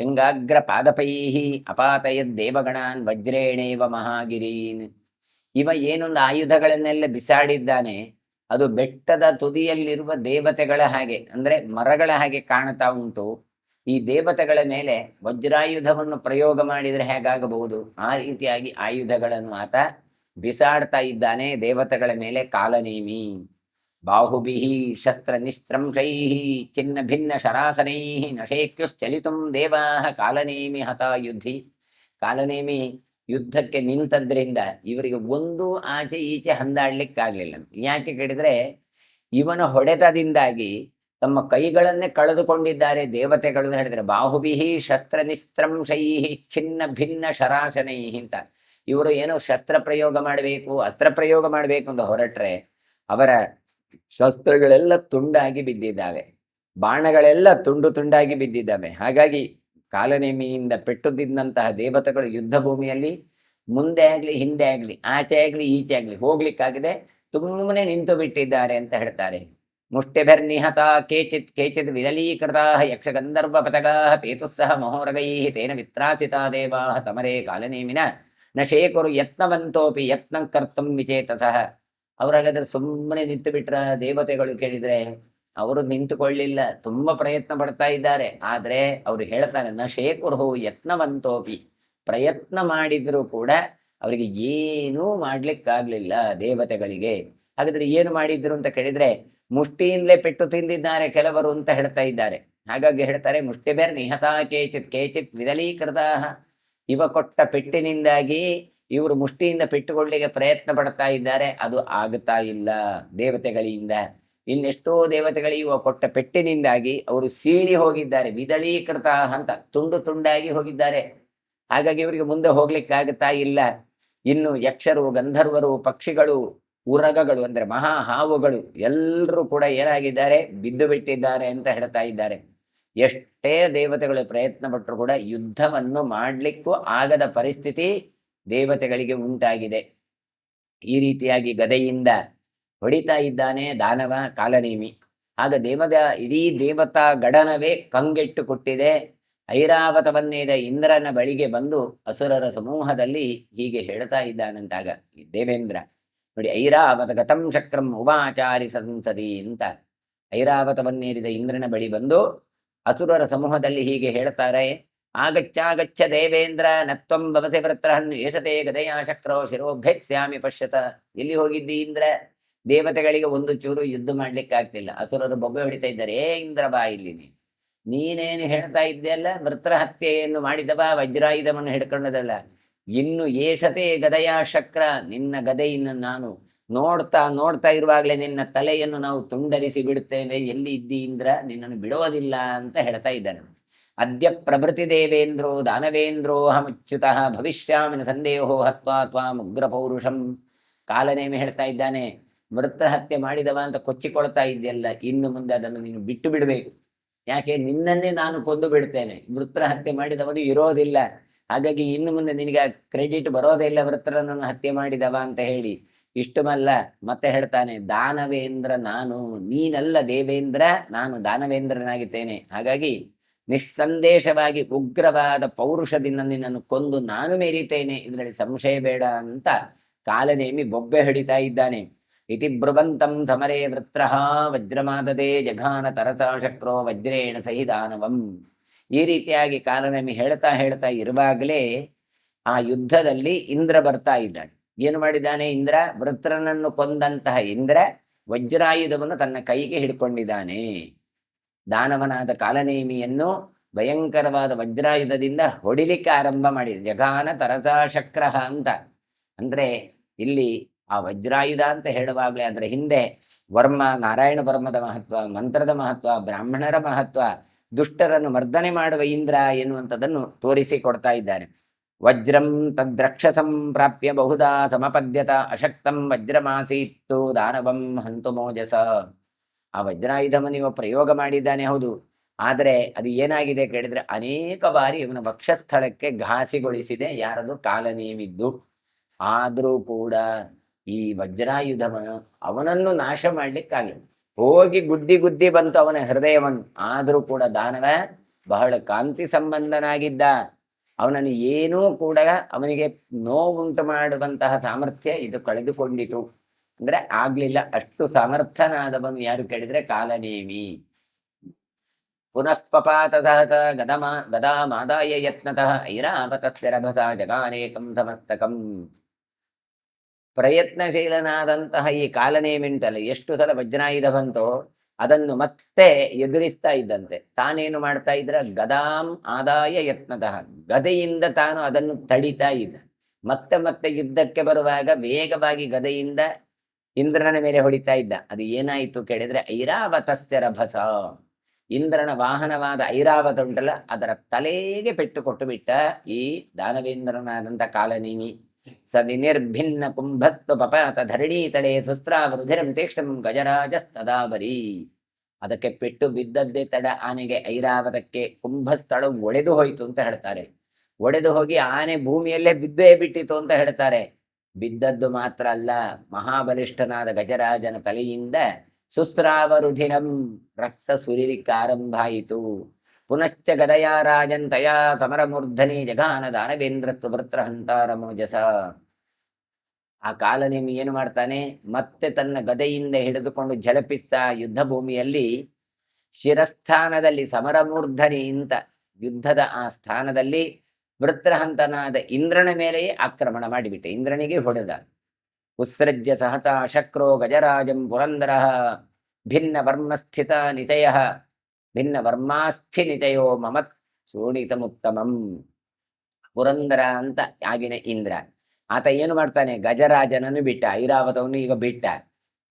ಶೃಂಗಾಗ್ರ ಪಾದಪೈ ಅಪಾತಯದ್ ದೇವಗಣಾನ್ ವಜ್ರೇಣೇವ ಮಹಾಗಿರೀನ್. ಇವ ಏನೊಂದು ಆಯುಧಗಳನ್ನೆಲ್ಲ ಬಿಸಾಡಿದ್ದಾನೆ, ಅದು ಬೆಟ್ಟದ ತುದಿಯಲ್ಲಿರುವ ದೇವತೆಗಳ ಹಾಗೆ, ಅಂದ್ರೆ ಮರಗಳ ಹಾಗೆ ಕಾಣ್ತಾ ಉಂಟು. ಈ ದೇವತೆಗಳ ಮೇಲೆ ವಜ್ರಾಯುಧವನ್ನು ಪ್ರಯೋಗ ಮಾಡಿದ್ರೆ ಹೇಗಾಗಬಹುದು, ಆ ರೀತಿಯಾಗಿ ಆಯುಧಗಳನ್ನು ಆತ ಬಿಸಾಡ್ತಾ ಇದ್ದಾನೆ ದೇವತೆಗಳ ಮೇಲೆ ಕಾಲನೇಮಿ. ಬಾಹುಭಿ ಶಸ್ತ್ರ ನಿಸ್ತ್ರಂಶೈ ಚಿನ್ನ ಭಿನ್ನ ಶರಾಸನೈ ನಶೇಕ್ಯುಶ್ಚಲಿತುಂ ದೇವಾಹ ಕಾಲನೇಮಿ ಹತಾಯುಧಿ. ಕಾಲನೇಮಿ ಯುದ್ಧಕ್ಕೆ ನಿಂತದ್ರಿಂದ ಇವರಿಗೆ ಒಂದು ಆಚೆ ಈಚೆ ಹಂದಾಡ್ಲಿಕ್ಕಾಗ್ಲಿಲ್ಲ. ಯಾಕೆ ಕೇಳಿದ್ರೆ, ಇವನ ಹೊಡೆತದಿಂದಾಗಿ ತಮ್ಮ ಕೈಗಳನ್ನೇ ಕಳೆದುಕೊಂಡಿದ್ದಾರೆ ದೇವತೆಗಳು ಹೇಳಿದ್ರೆ, ಬಾಹುಬಿಹಿ ಶಸ್ತ್ರ ನಿಸ್ತ್ರಂಶೈಹಿ ಛಿನ್ನ ಭಿನ್ನ ಶರಾಸನೈಹಿ ಅಂತ. ಇವರು ಏನೋ ಶಸ್ತ್ರ ಪ್ರಯೋಗ ಮಾಡಬೇಕು, ಅಸ್ತ್ರ ಪ್ರಯೋಗ ಮಾಡಬೇಕು ಅಂತ ಹೊರಟ್ರೆ ಅವರ ಶಸ್ತ್ರಗಳೆಲ್ಲ ತುಂಡಾಗಿ ಬಿದ್ದಿದ್ದಾವೆ, ಬಾಣಗಳೆಲ್ಲ ತುಂಡು ತುಂಡಾಗಿ ಬಿದ್ದಿದ್ದಾವೆ. ಹಾಗಾಗಿ ಕಾಲನೇಮಿಯಿಂದ ಪೆಟ್ಟು ತಿಂದಂತಹ ದೇವತೆಗಳು ಯುದ್ಧ ಭೂಮಿಯಲ್ಲಿ ಮುಂದೆ ಆಗ್ಲಿ ಹಿಂದೆ ಆಗ್ಲಿ ಆಚೆ ಆಗ್ಲಿ ಈಚೆ ಆಗ್ಲಿ ಹೋಗ್ಲಿಕ್ಕಾಗದೆ ಸುಮ್ಮನೆ ನಿಂತು ಬಿಟ್ಟಿದ್ದಾರೆ ಅಂತ ಹೇಳ್ತಾರೆ. ಮುಷ್ಟಿಭಿರ್ನಿಹತ ಕೇಚಿತ್ ಕೇಚಿತ್ ವಿದಲೀಕೃತಾ ಯಕ್ಷಗಂಧರ್ವ ಪತಗಾ ಪೇತುಸ್ಸಹ ಮಹೋರಗೈಃ ತೇನ ವಿತ್ರಾಸಿತಾ ದೇವಾಃ ತಮರೇ ಕಾಲನೇಮಿನ ನ ಶೇಕುರು ಯತ್ನವಂತೋಪಿ ಯತ್ನ ಕರ್ತುಂ ವಿಚೇತಸಃ. ಅವ್ರಾಗಾದ್ರೆ ಸುಮ್ಮನೆ ನಿಂತು ಬಿಟ್ರ ದೇವತೆಗಳು ಕೇಳಿದ್ರೆ ಅವರು ನಿಂತುಕೊಳ್ಳಿಲ್ಲ, ತುಂಬಾ ಪ್ರಯತ್ನ ಪಡ್ತಾ ಇದ್ದಾರೆ. ಆದ್ರೆ ಅವ್ರು ಹೇಳ್ತಾರೆ, ನ ಶೇಕುರು ಯತ್ನವಂತೋಪಿ, ಪ್ರಯತ್ನ ಮಾಡಿದ್ರು ಕೂಡ ಅವರಿಗೆ ಏನೂ ಮಾಡ್ಲಿಕ್ಕಾಗ್ಲಿಲ್ಲ ದೇವತೆಗಳಿಗೆ. ಹಾಗಾದ್ರೆ ಏನು ಮಾಡಿದ್ರು ಅಂತ ಕೇಳಿದ್ರೆ, ಮುಷ್ಟಿಯಿಂದಲೇ ಪೆಟ್ಟು ತಿಂದಿದ್ದಾರೆ ಕೆಲವರು ಅಂತ ಹೇಳ್ತಾ ಇದ್ದಾರೆ. ಹಾಗಾಗಿ ಹೇಳ್ತಾರೆ, ಮುಷ್ಟಿಬೇರ್ ನಿಹತ ಕೇಚಿತ್ ಕೇಚಿತ್ ವಿದಲೀಕೃತ. ಇವ ಕೊಟ್ಟ ಪೆಟ್ಟಿನಿಂದಾಗಿ ಇವರು ಮುಷ್ಟಿಯಿಂದ ಪೆಟ್ಟುಕೊಳ್ಳಿಗೆ ಪ್ರಯತ್ನ ಪಡ್ತಾ ಇದ್ದಾರೆ, ಅದು ಆಗ್ತಾ ಇಲ್ಲ ದೇವತೆಗಳಿಂದ. ಇನ್ನೆಷ್ಟೋ ದೇವತೆಗಳಿಗೆ ಇವ ಕೊಟ್ಟ ಪೆಟ್ಟಿನಿಂದಾಗಿ ಅವರು ಸೀಳಿ ಹೋಗಿದ್ದಾರೆ, ವಿದಳೀಕೃತ ಅಂತ ತುಂಡು ತುಂಡಾಗಿ ಹೋಗಿದ್ದಾರೆ. ಹಾಗಾಗಿ ಇವರಿಗೆ ಮುಂದೆ ಹೋಗ್ಲಿಕ್ಕಾಗುತ್ತಾ ಇಲ್ಲ. ಇನ್ನು ಯಕ್ಷರು, ಗಂಧರ್ವರು, ಪಕ್ಷಿಗಳು, ಉರಗಗಳು ಅಂದ್ರೆ ಮಹಾ ಹಾವುಗಳು ಎಲ್ಲರೂ ಕೂಡ ಏನಾಗಿದ್ದಾರೆ, ಬಿದ್ದು ಬಿಟ್ಟಿದ್ದಾರೆ ಅಂತ ಹೇಳ್ತಾ ಇದ್ದಾರೆ. ಎಷ್ಟೇ ದೇವತೆಗಳು ಪ್ರಯತ್ನ ಪಟ್ಟರು ಕೂಡ ಯುದ್ಧವನ್ನು ಮಾಡ್ಲಿಕ್ಕೂ ಆಗದ ಪರಿಸ್ಥಿತಿ ದೇವತೆಗಳಿಗೆ ಉಂಟಾಗಿದೆ. ಈ ರೀತಿಯಾಗಿ ಗದೆಯಿಂದ ಹೊಡಿತಾ ಇದ್ದಾನೆ ದಾನವ ಕಾಲನೇಮಿ. ಆಗ ಇಡೀ ದೇವತಾ ಗಡನವೇ ಕಂಗೆಟ್ಟು ಕೊಟ್ಟಿದೆ. ಐರಾವತವನ್ನೇದ ಇಂದ್ರನ ಬಳಿಗೆ ಬಂದು ಅಸುರರ ಸಮೂಹದಲ್ಲಿ ಹೀಗೆ ಹೇಳ್ತಾ ಇದ್ದಾನಂತಾಗ ದೇವೇಂದ್ರ. ನೋಡಿ, ಐರಾವತ ಗತಂ ಶಕ್ರಂ ಉವಾಚಾರಿ ಸಂಸದಿ ಅಂತ ಐರಾವತವನ್ನೇರಿದ ಇಂದ್ರನ ಬಳಿ ಬಂದು ಅಸುರರ ಸಮೂಹದಲ್ಲಿ ಹೀಗೆ ಹೇಳ್ತಾರೆ, ಆಗಚ್ಚಾಗಚ್ಚ ದೇವೇಂದ್ರ ನತ್ವಂ ಭವತೆ ವೃತ್ರಹನ್ ಏಷತೆ ಗದೆಯ ಶಕ್ರೋ ಶಿರೋಭೇತ್ಸ್ಯಾಮಿ ಪಶ್ಯತ. ಎಲ್ಲಿ ಹೋಗಿದ್ದಿ ಇಂದ್ರ? ದೇವತೆಗಳಿಗೆ ಒಂದು ಚೂರು ಯುದ್ಧ ಮಾಡ್ಲಿಕ್ಕಾಗ್ತಿಲ್ಲ, ಅಸುರರು ಬೊಬ್ಬೆ ಹೊಡಿತಾ ಇದ್ದಾರೆ. ಇಂದ್ರ ಬಾ ಇಲ್ಲಿ, ನೀನೇನು ಹೇಳ್ತಾ ಇದ್ದೆಲ್ಲ, ವೃತ್ರ ಹತ್ಯೆಯನ್ನು ಮಾಡಿದವ, ವಜ್ರಾಯುಧವನ್ನು ಹಿಡ್ಕೊಂಡದಲ್ಲ, ಇನ್ನು ಏಷತೆ ಗದೆಯ ಶಕ್ರ, ನಿನ್ನ ಗದೆಯನ್ನು ನಾನು ನೋಡ್ತಾ ಇರುವಾಗಲೇ ನಿನ್ನ ತಲೆಯನ್ನು ನಾವು ತುಂಡರಿಸಿ ಬಿಡುತ್ತೇವೆ, ಎಲ್ಲಿ ಇದ್ದಿ ಇಂದ್ರ, ನಿನ್ನನ್ನು ಬಿಡೋದಿಲ್ಲ ಅಂತ ಹೇಳ್ತಾ ಇದ್ದಾನೆ. ಅದ್ಯ ಪ್ರಭೃತಿ ದೇವೇಂದ್ರೋ ದಾನವೇಂದ್ರೋ ಅಹಮಚ್ಯುತಃ ಭವಿಷ್ಯಾಮಿನ ಸಂದೇಹೋ ಹತ್ವಾ ತ್ವಾಂ ಉಗ್ರ ಪೌರುಷಂ. ಕಾಲನೇಮಿ ಹೇಳ್ತಾ ಇದ್ದಾನೆ, ವೃತ್ರ ಹತ್ಯೆ ಮಾಡಿದವ ಅಂತ ಕೊಚ್ಚಿಕೊಳ್ತಾ ಇದ್ದೆಲ್ಲ, ಇನ್ನು ಮುಂದೆ ಅದನ್ನು ನೀನು ಬಿಟ್ಟು ಬಿಡಬೇಕು. ಯಾಕೆ? ನಿನ್ನನ್ನೇ ನಾನು ಕೊಂದು ಬಿಡ್ತೇನೆ, ವೃತ್ರ ಹತ್ಯೆ ಮಾಡಿದವನು ಇರೋದಿಲ್ಲ. ಹಾಗಾಗಿ ಇನ್ನು ಮುಂದೆ ನಿನಗೆ ಕ್ರೆಡಿಟ್ ಬರೋದಿಲ್ಲ, ವೃತ್ರನನ್ನು ಹತ್ಯೆ ಮಾಡಿದವ ಅಂತ ಹೇಳಿ. ಇಷ್ಟುಮಲ್ಲ, ಮತ್ತೆ ಹೇಳ್ತಾನೆ, ದಾನವೇಂದ್ರ ನಾನು, ನೀನಲ್ಲ ದೇವೇಂದ್ರ, ನಾನು ದಾನವೇಂದ್ರನಾಗಿದ್ದೇನೆ. ಹಾಗಾಗಿ ನಿಸ್ಸಂದೇಶವಾಗಿ ಉಗ್ರವಾದ ಪೌರುಷದಿಂದ ನಿನ್ನನ್ನು ಕೊಂದು ನಾನು ಮೆರೀತೇನೆ, ಇದರಲ್ಲಿ ಸಂಶಯ ಬೇಡ ಅಂತ ಕಾಲನೇಮಿ ಬೊಬ್ಬೆ ಹಿಡಿತಾ ಇದ್ದಾನೆ. ಇತಿ ಬ್ರುವಂತಂ ಸಮರೇ ವೃತ್ರಃ ವಜ್ರಮಾದದೆ ಜಘಾನ ತರಸಾ ಶಕ್ರೋ ವಜ್ರೇಣ ಸಹಿದಾನವಂ. ಈ ರೀತಿಯಾಗಿ ಕಾಲನೇಮಿ ಹೇಳ್ತಾ ಇರುವಾಗಲೇ ಆ ಯುದ್ಧದಲ್ಲಿ ಇಂದ್ರ ಬರ್ತಾ ಇದ್ದಾನೆ. ಏನು ಮಾಡಿದ್ದಾನೆ ಇಂದ್ರ? ವೃತ್ರನನ್ನು ಕೊಂದಂತಹ ಇಂದ್ರ ವಜ್ರಾಯುಧವನ್ನು ತನ್ನ ಕೈಗೆ ಹಿಡ್ಕೊಂಡಿದ್ದಾನೆ. ದಾನವನಾದ ಕಾಲನೇಮಿಯನ್ನು ಭಯಂಕರವಾದ ವಜ್ರಾಯುಧದಿಂದ ಹೊಡಿಲಿಕ್ಕೆ ಆರಂಭ ಮಾಡಿದ. ಜಘಾನ ತರಸಾ ಶಕ್ರ ಅಂತ ಅಂದ್ರೆ ಇಲ್ಲಿ ಆ ವಜ್ರಾಯುಧ ಅಂತ ಹೇಳುವಾಗಲೇ ಅದರ ಹಿಂದೆ ವರ್ಮ, ನಾರಾಯಣ ವರ್ಮದ ಮಹತ್ವ, ಮಂತ್ರದ ಮಹತ್ವ, ಬ್ರಾಹ್ಮಣರ ಮಹತ್ವ, ದುಷ್ಟರನ್ನು ಮರ್ದನೆ ಮಾಡುವ ಇಂದ್ರ ಎನ್ನುವಂಥದ್ದನ್ನು ತೋರಿಸಿಕೊಡ್ತಾ ಇದ್ದಾರೆ. ವಜ್ರಂ ತದ್ರಕ್ಷಸಂ ಪ್ರಾಪ್ಯ ಬಹುಧಾ ಸಮಪದ್ಯತ ಅಶಕ್ತಂ ವಜ್ರಮಾಸೀತ್ತು ದಾನವಂ ಹಂತು ಮೋಜಸ. ಆ ವಜ್ರಾಯುಧವನ್ನು ಇವ ಪ್ರಯೋಗ ಮಾಡಿದ್ದಾನೆ, ಹೌದು. ಆದರೆ ಅದು ಏನಾಗಿದೆ ಕೇಳಿದ್ರೆ, ಅನೇಕ ಬಾರಿ ಇವನ ವಕ್ಷಸ್ಥಳಕ್ಕೆ ಘಾಸಿಗೊಳಿಸಿದೆ. ಯಾರದು? ಕಾಲನೇಮಿದ್ದು. ಆದರೂ ಕೂಡ ಈ ವಜ್ರಾಯುಧವನ್ನು ಅವನನ್ನು ನಾಶ ಮಾಡ್ಲಿಕ್ಕಾಗಲಿಲ್ಲ. ಹೋಗಿ ಗುದ್ದಿ ಬಂತು ಅವನ ಹೃದಯವನ್ನು. ಆದರೂ ಕೂಡ ದಾನವ ಬಹಳ ಕಾಂತಿ ಸಂಬಂಧನಾಗಿದ್ದ. ಅವನನ್ನು ಏನೂ ಕೂಡ ಅವನಿಗೆ ನೋವುಂಟು ಮಾಡುವಂತಹ ಸಾಮರ್ಥ್ಯ ಇದು ಕಳೆದುಕೊಂಡಿತು. ಅಂದ್ರೆ ಆಗ್ಲಿಲ್ಲ. ಅಷ್ಟು ಸಮರ್ಥನಾದವನು ಯಾರು ಕೇಳಿದ್ರೆ ಕಾಲನೇಮಿ. ಪುನಃಪಪಾತ ಸಹತ ಗದಾಮಾದಾಯ ಯತ್ನತಃ ಐರಾವತಸ್ಯ ರಭಸ ಜಗಾನೇಕಂ ಸಮಸ್ತಕಂ. ಪ್ರಯತ್ನಶೀಲನಾದಂತಹ ಈ ಕಾಲನೇಮಿಂಟಲ್ಲ, ಎಷ್ಟು ಸಲ ವಜ್ರಾಯುಧ ಬಂತೋ ಅದನ್ನು ಮತ್ತೆ ಎದುರಿಸ್ತಾ ಇದ್ದಂತೆ. ತಾನೇನು ಮಾಡ್ತಾ ಇದ್ರ? ಗದಾಂ ಆದಾಯ ಯತ್ನತಃ, ಗದೆಯಿಂದ ತಾನು ಅದನ್ನು ತಡಿತಾ ಇದ್ದ. ಮತ್ತೆ ಯುದ್ಧಕ್ಕೆ ಬರುವಾಗ ವೇಗವಾಗಿ ಗದೆಯಿಂದ ಇಂದ್ರನ ಮೇಲೆ ಹೊಡಿತಾ ಇದ್ದ. ಅದು ಏನಾಯಿತು ಕೇಳಿದ್ರೆ ಐರಾವತಸ್ಯ ರಭಸ, ಇಂದ್ರನ ವಾಹನವಾದ ಐರಾವತ ಉಂಟಲ್ಲ ಅದರ ತಲೆಗೆ ಪೆಟ್ಟು ಕೊಟ್ಟು ಬಿಟ್ಟ ಈ ದಾನವೇಂದ್ರನಾದಂಥ ಕಾಲನೇಮಿ. ಸ ವಿನಿರ್ಭಿನ್ನ ಕುಂಭತ್ವ ಪಪಾತ ಧರಣಿ ತಡೆ ಸುಸ್ತ್ರಾವರುಧಿರಂ ತೀಕ್ಷ್ಣಂ ಗಜರಾಜಸ್ತದಾಬರಿ. ಅದಕ್ಕೆ ಪೆಟ್ಟು ಬಿದ್ದದ್ದೇ ತಡ ಆನೆಗೆ, ಐರಾವತಕ್ಕೆ ಕುಂಭಸ್ಥಳ ಒಡೆದು ಹೋಯಿತು ಅಂತ ಹೇಳ್ತಾರೆ. ಒಡೆದು ಹೋಗಿ ಆನೆ ಭೂಮಿಯಲ್ಲೇ ಬಿದ್ದೇ ಬಿಟ್ಟಿತು ಅಂತ ಹೇಳ್ತಾರೆ. ಬಿದ್ದದ್ದು ಮಾತ್ರ ಅಲ್ಲ, ಮಹಾಬಲಿಷ್ಠನಾದ ಗಜರಾಜನ ತಲೆಯಿಂದ ಸುಸ್ರಾವರುಧಿರಂ ರಕ್ತ ಸುರಿಲಿಕ್ಕೆ ಆರಂಭ ಆಯಿತು. ಪುನಶ್ಚ ಗದಯಾ ರಾಜನ್ ತಯಾ ಸಮರಮೂರ್ಧನಿ ಜಗಾನ ದಾನವೇಂದ್ರತ್ವ ವೃತ್ರಹಂತಾರ ಮೋಜಸ. ಆ ಕಾಲನೇಮಿ ಏನು ಮಾಡ್ತಾನೆ, ಮತ್ತೆ ತನ್ನ ಗದೆಯಿಂದ ಹಿಡಿದುಕೊಂಡು ಝಳಪಿಸ್ತಾ ಯುದ್ಧ ಭೂಮಿಯಲ್ಲಿ ಶಿರಸ್ಥಾನದಲ್ಲಿ ಸಮರಮೂರ್ಧನಿ ಅಂತ ಯುದ್ಧದ ಆ ಸ್ಥಾನದಲ್ಲಿ ವೃತ್ರಹಂತನಾದ ಇಂದ್ರನ ಮೇಲೆಯೇ ಆಕ್ರಮಣ ಮಾಡಿಬಿಟ್ಟೆ, ಇಂದ್ರನಿಗೆ ಹೊಡೆದ. ಉತ್ಸೃಜ್ಯ ಸಹತ ಶಕ್ರೋ ಗಜರಾಜಂ ಪುರಂದರ ಭಿನ್ನ ವರ್ಮಸ್ಥಿತ ನಿತಯ ಭಿನ್ನ ವರ್ಮಾಸ್ಥಿ ನಿತಯೋ ಮಮತ್ ಶೋಣಿತಮುತ್ತಮಂ. ಪುರಂದರ ಅಂತ ಆಗಿನ ಇಂದ್ರ ಆತ ಏನು ಮಾಡ್ತಾನೆ, ಗಜರಾಜನನ್ನು ಬಿಟ್ಟ, ಐರಾವತವನ್ನು ಈಗ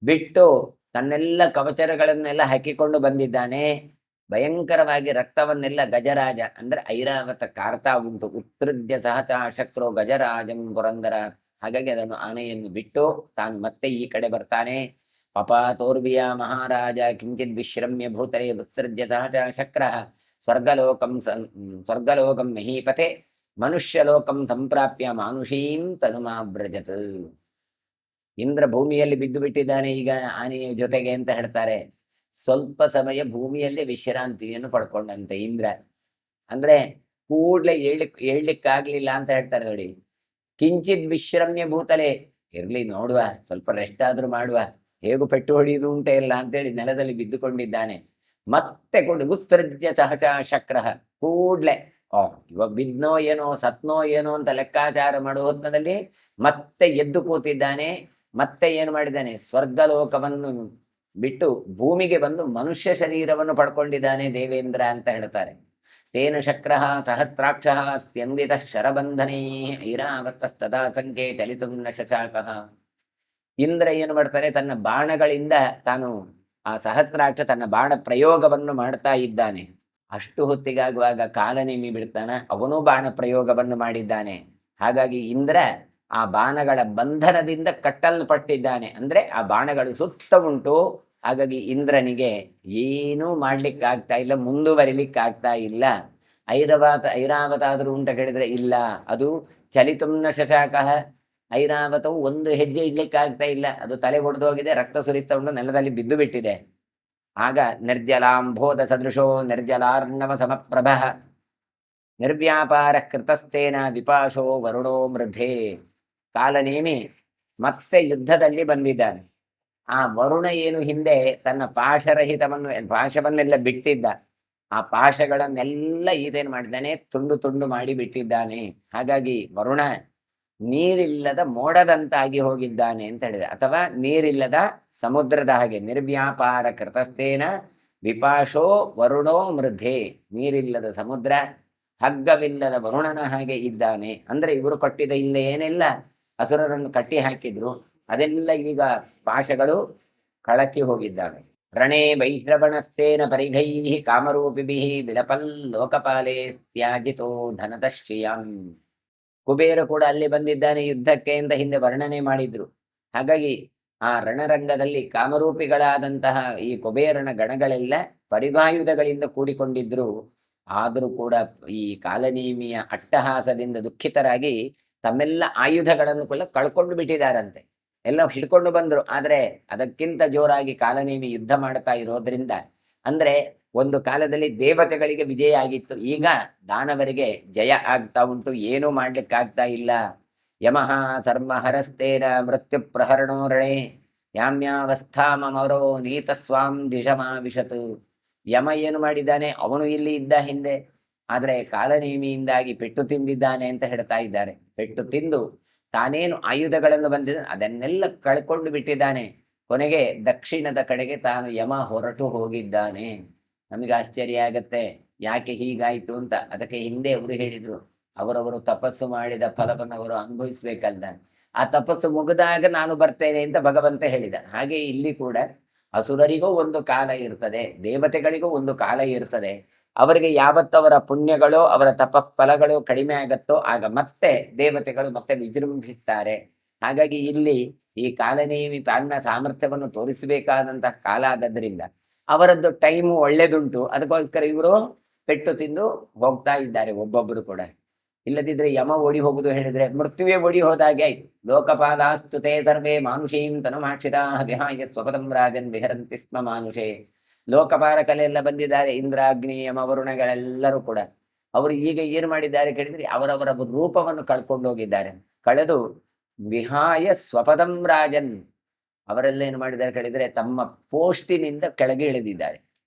ಬಿಟ್ಟು ತನ್ನೆಲ್ಲ ಕವಚರಗಳನ್ನೆಲ್ಲ ಹಾಕಿಕೊಂಡು ಬಂದಿದ್ದಾನೆ. ಭಯಂಕರವಾಗಿ ರಕ್ತವನ್ನೆಲ್ಲ ಗಜರಾಜ ಅಂದ್ರೆ ಐರಾವತ ಕಾರ್ತಾ ಉಂಟು. ಉತ್ಸೃಜ್ಯ ಸಹತ ಶಕ್ರೋ ಗಜರಾಜಂ ಪುರಂದರ. ಹಾಗಾಗಿ ಅದನ್ನು ಆನೆಯನ್ನು ಬಿಟ್ಟು ತಾನು ಮತ್ತೆ ಈ ಕಡೆ ಬರ್ತಾನೆ. ಪಪಾತೋರ್ವಿಯ ಮಹಾರಾಜ ಕಿಂಚಿತ್ ವಿಶ್ರಮ್ಯ ಭೂತಲೆ ಉತ್ಸೃಜ್ಯ ಸಹಚ ಶಕ್ರ ಸ್ವರ್ಗಲೋಕಂ ಮಹೀಪತೆ ಮನುಷ್ಯಲೋಕಂ ಸಂಪ್ರಾಪ್ಯ ಮಾನುಷೀಂ ತನುಮಾವ್ರಜತ್. ಇಂದ್ರ ಭೂಮಿಯಲ್ಲಿ ಬಿದ್ದು ಬಿಟ್ಟಿದ್ದಾನೆ ಈಗ ಆನೆಯ ಜೊತೆಗೆ ಅಂತ ಹೇಳ್ತಾರೆ. ಸ್ವಲ್ಪ ಸಮಯ ಭೂಮಿಯಲ್ಲೇ ವಿಶ್ರಾಂತಿಯನ್ನು ಪಡ್ಕೊಂಡಂತೆ ಇಂದ್ರ. ಅಂದ್ರೆ ಕೂಡ್ಲೆ ಏಳ್ಲಿಕ್ಕಾಗ್ಲಿಲ್ಲ ಅಂತ ಹೇಳ್ತಾರೆ ನೋಡಿ. ಕಿಂಚಿತ್ ವಿಶ್ರಮ್ಯ ಭೂತಲೆ, ಇರ್ಲಿ ನೋಡುವ, ಸ್ವಲ್ಪ ರೆಸ್ಟ್ ಆದ್ರೂ ಮಾಡುವ, ಹೇಗೂ ಪೆಟ್ಟು ಹೊಡೆಯುವುದು ಉಂಟೆ ಇಲ್ಲ ಅಂತೇಳಿ ನೆಲದಲ್ಲಿ ಬಿದ್ದುಕೊಂಡಿದ್ದಾನೆ. ಮತ್ತೆ ಉತ್ಸೃಜ್ಯ ಸಹಚ ಶಕ್ರ, ಕೂಡ್ಲೆ ಇವಾಗ ಬಿದ್ನೋ ಏನೋ ಸತ್ನೋ ಏನೋ ಅಂತ ಲೆಕ್ಕಾಚಾರ ಮಾಡುವ ಹೊತ್ತಿನಲ್ಲಿ ಮತ್ತೆ ಎದ್ದು ಕೂತಿದ್ದಾನೆ. ಮತ್ತೆ ಏನು ಮಾಡಿದ್ದಾನೆ, ಸ್ವರ್ಗಲೋಕವನ್ನು ಬಿಟ್ಟು ಭೂಮಿಗೆ ಬಂದು ಮನುಷ್ಯ ಶರೀರವನ್ನು ಪಡ್ಕೊಂಡಿದ್ದಾನೆ ದೇವೇಂದ್ರ ಅಂತ ಹೇಳ್ತಾರೆ. ತೇನ ಶಕ್ರ ಸಹಸ್ರಾಕ್ಷ ಸ್ಯಂದಿತ ಶರಬಂಧನೇ ಐರಾವತಸ್ತದಾ ಸಂಖ್ಯೆ ಚಲಿತು ನ ಶಶಾಕಃ. ಇಂದ್ರ ಏನು ಮಾಡ್ತಾನೆ, ತನ್ನ ಬಾಣಗಳಿಂದ ತಾನು ಆ ಸಹಸ್ರಾಕ್ಷ ತನ್ನ ಬಾಣ ಪ್ರಯೋಗವನ್ನು ಮಾಡ್ತಾ ಇದ್ದಾನೆ. ಅಷ್ಟು ಹೊತ್ತಿಗಾಗುವಾಗ ಕಾಲನೇಮಿ ಬಿಡ್ತಾನ, ಅವನು ಬಾಣ ಪ್ರಯೋಗವನ್ನು ಮಾಡಿದ್ದಾನೆ. ಹಾಗಾಗಿ ಇಂದ್ರ ಆ ಬಾಣಗಳ ಬಂಧನದಿಂದ ಕಟ್ಟಲ್ಪಟ್ಟಿದ್ದಾನೆ. ಅಂದ್ರೆ ಆ ಬಾಣಗಳು ಸುತ್ತ ಉಂಟು. ಹಾಗಾಗಿ ಇಂದ್ರನಿಗೆ ಏನೂ ಮಾಡ್ಲಿಕ್ಕಾಗ್ತಾ ಇಲ್ಲ, ಮುಂದುವರಿಲಿಕ್ಕಾಗ್ತಾ ಇಲ್ಲ. ಐರಾವತ ಆದರೂ ಉಂಟ ಕೇಳಿದ್ರೆ ಇಲ್ಲ, ಅದು ಚಲಿತುಮ್ನ ಶಶಾಕಃ. ಐರಾವತವು ಒಂದು ಹೆಜ್ಜೆ ಇಡ್ಲಿಕ್ಕಾಗ್ತಾ ಇಲ್ಲ, ಅದು ತಲೆ ಒಡೆದೋಗಿದೆ, ರಕ್ತ ಸುರಿಸ್ತಾ ಉಂಟು, ನೆಲದಲ್ಲಿ ಬಿದ್ದು ಬಿಟ್ಟಿದೆ. ಆಗ ನಿರ್ಜಲಾಂಬೋಧ ಸದೃಶೋ ನಿರ್ಜಲಾರ್ಣವ ಸಮಪ್ರಭ ನಿರ್ವ್ಯಾಪಾರ ಕೃತಸ್ಥೇನ ವಿಪಾಶೋ ವರುಣೋ ಮೃಧೆ. ಕಾಲನೇಮಿ ಮತ್ತೆ ಯುದ್ಧದಲ್ಲಿ ಬಂದಿದ್ದಾನೆ. ಆ ವರುಣ ಏನು ಹಿಂದೆ ತನ್ನ ಪಾಶವನ್ನೆಲ್ಲ ಬಿಟ್ಟಿದ್ದ, ಆ ಪಾಶಗಳನ್ನೆಲ್ಲ ಈತೇನು ಮಾಡಿದ್ದಾನೆ, ತುಂಡು ತುಂಡು ಮಾಡಿ ಬಿಟ್ಟಿದ್ದಾನೆ. ಹಾಗಾಗಿ ವರುಣ ನೀರಿಲ್ಲದ ಮೋಡದಂತಾಗಿ ಹೋಗಿದ್ದಾನೆ ಅಂತ ಹೇಳಿದೆ, ಅಥವಾ ನೀರಿಲ್ಲದ ಸಮುದ್ರದ ಹಾಗೆ. ನಿರ್ವ್ಯಾಪಾರ ಕೃತಸ್ಥೇನ ವಿಪಾಶೋ ವರುಣೋ ಮೃಧೆ, ನೀರಿಲ್ಲದ ಸಮುದ್ರ, ಹಗ್ಗವಿಲ್ಲದ ವರುಣನ ಹಾಗೆ ಇದ್ದಾನೆ. ಅಂದ್ರೆ ಇವರು ಕಟ್ಟಿದ ಹಿಂದೆ ಏನೆಲ್ಲ ಅಸುರರನ್ನು ಕಟ್ಟಿ ಹಾಕಿದ್ರು ಅದೆಲ್ಲ ಈಗ ಪಾಶಗಳು ಕಳಚಿ ಹೋಗಿದ್ದಾವೆ. ರಣೇ ವೈಶ್ರವಣಸ್ತೇನ ಪರಿಘೈ ಕಾಮರೂಪಿಭಿ ವಿಲಪಲ್ ಲೋಕಪಾಲೇ ತ್ಯಾಜಿತೋ ಧನದಶ್ರಿಯಂ. ಕುಬೇರ ಕೂಡ ಅಲ್ಲಿ ಬಂದಿದ್ದಾನೆ ಯುದ್ಧಕ್ಕೆ ಅಂತ ಹಿಂದೆ ವರ್ಣನೆ ಮಾಡಿದ್ರು. ಹಾಗಾಗಿ ಆ ರಣರಂಗದಲ್ಲಿ ಕಾಮರೂಪಿಗಳಾದಂತಹ ಈ ಕುಬೇರನ ಗಣಗಳೆಲ್ಲ ಪರಿಗಾಯುಧಗಳಿಂದ ಕೂಡಿಕೊಂಡಿದ್ರು. ಆದರೂ ಕೂಡ ಈ ಕಾಲನೇಮಿಯ ಅಟ್ಟಹಾಸದಿಂದ ದುಃಖಿತರಾಗಿ ತಮ್ಮೆಲ್ಲ ಆಯುಧಗಳನ್ನು ಕೂಡ ಕಳ್ಕೊಂಡು ಬಿಟ್ಟಿದ್ದಾರಂತೆ. ಎಲ್ಲ ಹಿಡ್ಕೊಂಡು ಬಂದ್ರು, ಆದ್ರೆ ಅದಕ್ಕಿಂತ ಜೋರಾಗಿ ಕಾಲನೇಮಿ ಯುದ್ಧ ಮಾಡ್ತಾ ಇರೋದ್ರಿಂದ, ಅಂದ್ರೆ ಒಂದು ಕಾಲದಲ್ಲಿ ದೇವತೆಗಳಿಗೆ ವಿಜಯ ಆಗಿತ್ತು, ಈಗ ದಾನವರಿಗೆ ಜಯ ಆಗ್ತಾ ಉಂಟು, ಏನೂ ಮಾಡ್ಲಿಕ್ಕಾಗ್ತಾ ಇಲ್ಲ. ಯಮಃ ಸರ್ಮಹರಸ್ತೇನ ಮೃತ್ಯು ಪ್ರಹರಣೋರಣೆ ಯಾಮ್ಯಾವಸ್ಥಾಮರೋ ನೀತ ಸ್ವಾಂ ದಿಶಮಾವಿಶತ್. ಯಮ ಏನು ಮಾಡಿದ್ದಾನೆ, ಅವನು ಇಲ್ಲಿ ಇದ್ದ ಹಿಂದೆ, ಆದ್ರೆ ಕಾಲನೇಮಿಯಿಂದಾಗಿ ಪೆಟ್ಟು ತಿಂದಿದ್ದಾನೆ ಅಂತ ಹೇಳ್ತಾ ಇದ್ದಾರೆ. ಪೆಟ್ಟು ತಿಂದು ತಾನೇನು ಆಯುಧಗಳನ್ನು ಬಂದಿದ್ದ ಅದನ್ನೆಲ್ಲ ಕಳ್ಕೊಂಡು ಬಿಟ್ಟಿದ್ದಾನೆ. ಕೊನೆಗೆ ದಕ್ಷಿಣದ ಕಡೆಗೆ ತಾನು ಯಮ ಹೊರಟು ಹೋಗಿದ್ದಾನೆ. ನಮಗೆ ಆಶ್ಚರ್ಯ ಆಗತ್ತೆ, ಯಾಕೆ ಹೀಗಾಯ್ತು ಅಂತ. ಅದಕ್ಕೆ ಹಿಂದೆ ಅವರು ಹೇಳಿದ್ರು, ಅವರವರು ತಪಸ್ಸು ಮಾಡಿದ ಫಲವನ್ನು ಅವರು ಅನುಭವಿಸ್ಬೇಕಲ್ಲ. ಆ ತಪಸ್ಸು ಮುಗಿದಾಗ ನಾನು ಬರ್ತೇನೆ ಅಂತ ಭಗವಂತ ಹೇಳಿದ. ಹಾಗೆ ಇಲ್ಲಿ ಕೂಡ ಅಸುರರಿಗೂ ಒಂದು ಕಾಲ ಇರ್ತದೆ, ದೇವತೆಗಳಿಗೂ ಒಂದು ಕಾಲ ಇರ್ತದೆ. ಅವರಿಗೆ ಯಾವತ್ತವರ ಪುಣ್ಯಗಳು ಅವರ ತಪಫಲಗಳು ಕಡಿಮೆ ಆಗತ್ತೋ ಆಗ ಮತ್ತೆ ದೇವತೆಗಳು ಮತ್ತೆ ವಿಜೃಂಭಿಸ್ತಾರೆ. ಹಾಗಾಗಿ ಇಲ್ಲಿ ಈ ಕಾಲನೇಮಿ ತನ್ನ ಸಾಮರ್ಥ್ಯವನ್ನು ತೋರಿಸಬೇಕಾದಂತಹ ಕಾಲ ಆದದ್ರಿಂದ ಅವರದ್ದು ಟೈಮು ಒಳ್ಳೇದುಂಟು. ಅದಕ್ಕೋಸ್ಕರ ಇವರು ಪೆಟ್ಟು ತಿಂದು ಹೋಗ್ತಾ ಇದ್ದಾರೆ ಒಬ್ಬೊಬ್ಬರು ಕೂಡ. ಇಲ್ಲದಿದ್ರೆ ಯಮ ಓಡಿ ಹೋಗುದು ಹೇಳಿದ್ರೆ ಮೃತ್ಯುವೇ ಓಡಿ ಹೋದಾಗೆ ಆಯ್ತು. ಲೋಕಪಾಲಾಸ್ತುತೆ ಸರ್ವೇ ಮಾನುಷೀಂ ತನುಮಾಕ್ಷಿತಾ ವಿಹಾಯ ಸ್ವಪದಂ ರಾಜನ್ ವಿಹರಂತಿ ಸ್ಮ ಮಾನುಷೇ. ಲೋಕಪಾಲಕಲೆಲ್ಲ ಬಂದಿದ್ದಾರೆ, ಇಂದ್ರ ಅಗ್ನಿ ಯಮ ವರುಣಗಳೆಲ್ಲರೂ ಕೂಡ. ಅವರು ಈಗ ಏನು ಮಾಡಿದ್ದಾರೆ ಕೇಳಿದ್ರೆ ಅವರವರ ರೂಪವನ್ನು ಕಳ್ಕೊಂಡು ಹೋಗಿದ್ದಾರೆ. ಕಳೆದು ವಿಹಾಯ ಸ್ವಪದಂ ರಾಜನ್, ಅವರೆಲ್ಲ ಏನು ಮಾಡಿದ್ದಾರೆ ಕೇಳಿದ್ರೆ ತಮ್ಮ ಪೋಸ್ಟಿನಿಂದ ಕೆಳಗೆ ಇಳಿದಿದ್ದಾರೆ,